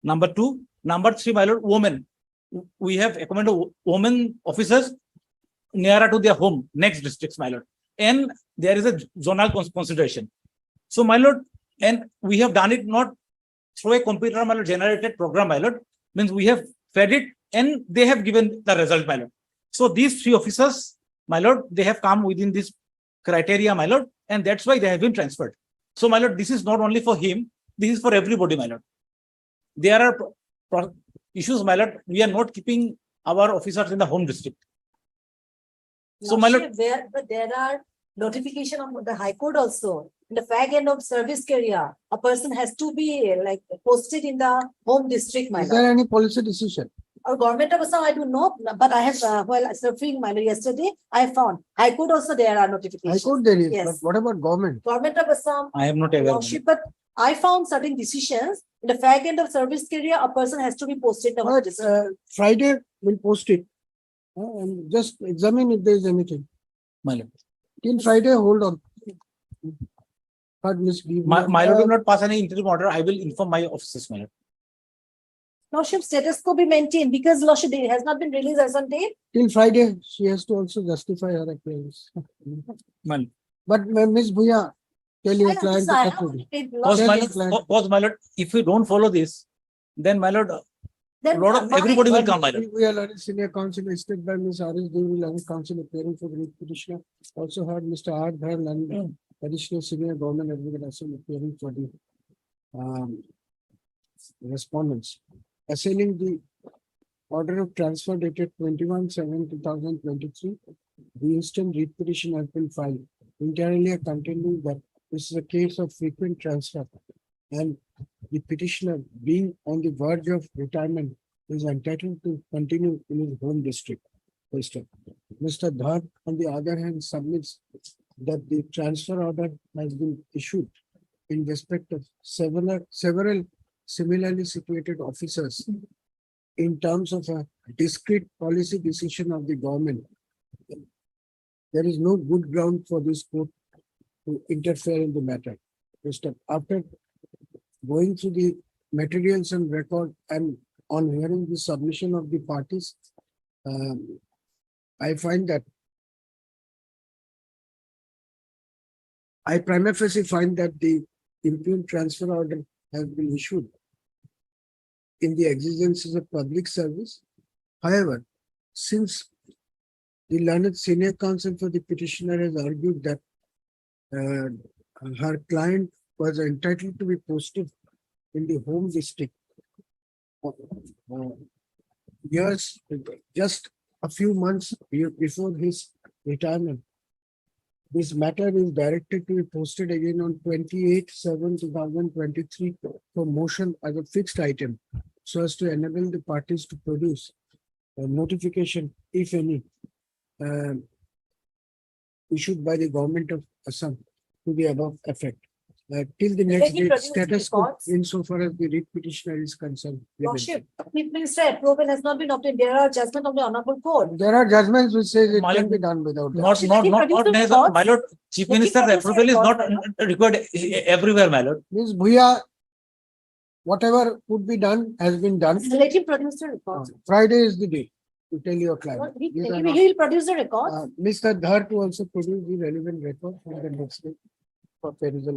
Number 2. Number 3, my lord, women. We have recommended women officers nearer to their home, next districts, my lord. And there is a zonal consideration. So, my lord, and we have done it not through a computer, my lord, generated program, my lord. Means we have fed it and they have given the result, my lord. So these 3 officers, my lord, they have come within this criteria, my lord, and that's why they have been transferred. So, my lord, this is not only for him, this is for everybody, my lord. There are issues, my lord. We are not keeping our officers in the home district. So, my lord, But there are notification of the High Court also. In the fag end of service career, a person has to be like posted in the home district, my Is lord. there any policy decision? Or government of Assam, I don't know, but I have, while surfing my lord yesterday, I found High Court also there are notifications. High Court there is, but Yes. what about government? Government of Assam, I am not aware. Lordship, but I found certain decisions. In the fag end of service career, a person has to be posted in the home But district. Friday we'll post it. And just examine if there is anything. My lord. Till Friday, hold on. But Miss give My me- lord will not pass any interim order. I will inform my officers, my lord. Lordship, status quo be maintained because Lordship it has not been released as on date. Till Friday, she has to also justify her appearance. My lord. But Miss Bhuya, tell your I client to understand. get ready. Cause, my lord, cause, my lord, if we don't follow this, then, my lord, Then lot of everybody will come, my lord. We are learning senior counsel listed by Ms. Aris Devi, learning counsel appearing for the petitioner. Also heard Mr. R. Bhar, learning additional senior government advocate also appearing for the respondents. Assailing the order of transfer dated 21/7/2023, the instant writ petition has been filed, entirely contending that this is a case of frequent transfer and the petitioner, being on the verge of retirement, is entitled to continue in his home district. Mr. Dhar, on the other hand, submits that the transfer order has been issued in respect of several similarly situated officers in terms of a discrete policy decision of the government. There is no good ground for this court to interfere in the matter. After going through the materials and record and on hearing the submission of the parties, I find that I prima facie find that the impugned transfer order has been issued in the exigencies of public service. However, since the learned senior counsel for the petitioner has argued that her client was entitled to be posted in the home district years, just a few months before his retirement. This matter is directed to be posted again on 28/7/2023 for motion as a fixed item, so as to enable the parties to produce a notification, if any, issued by the government of Assam to the above effect. till the next Let me date, produce status quo records. insofar as the writ petitioner is concerned. Lordship, Chief Minister approval has not been obtained. There are judgment of the honorable court. There are judgments which says it My can lord, be done without that. Not necessarily, my lord, Chief Let me Minister's produce the approval is not record, required everywhere, my lord. Means Bhuya, whatever could be done has been done. Let him produce the record. Friday is the day to tell your client. He You he cannot- will produce the record. Mr. Dhar to also produce the relevant record from the next day for perusal.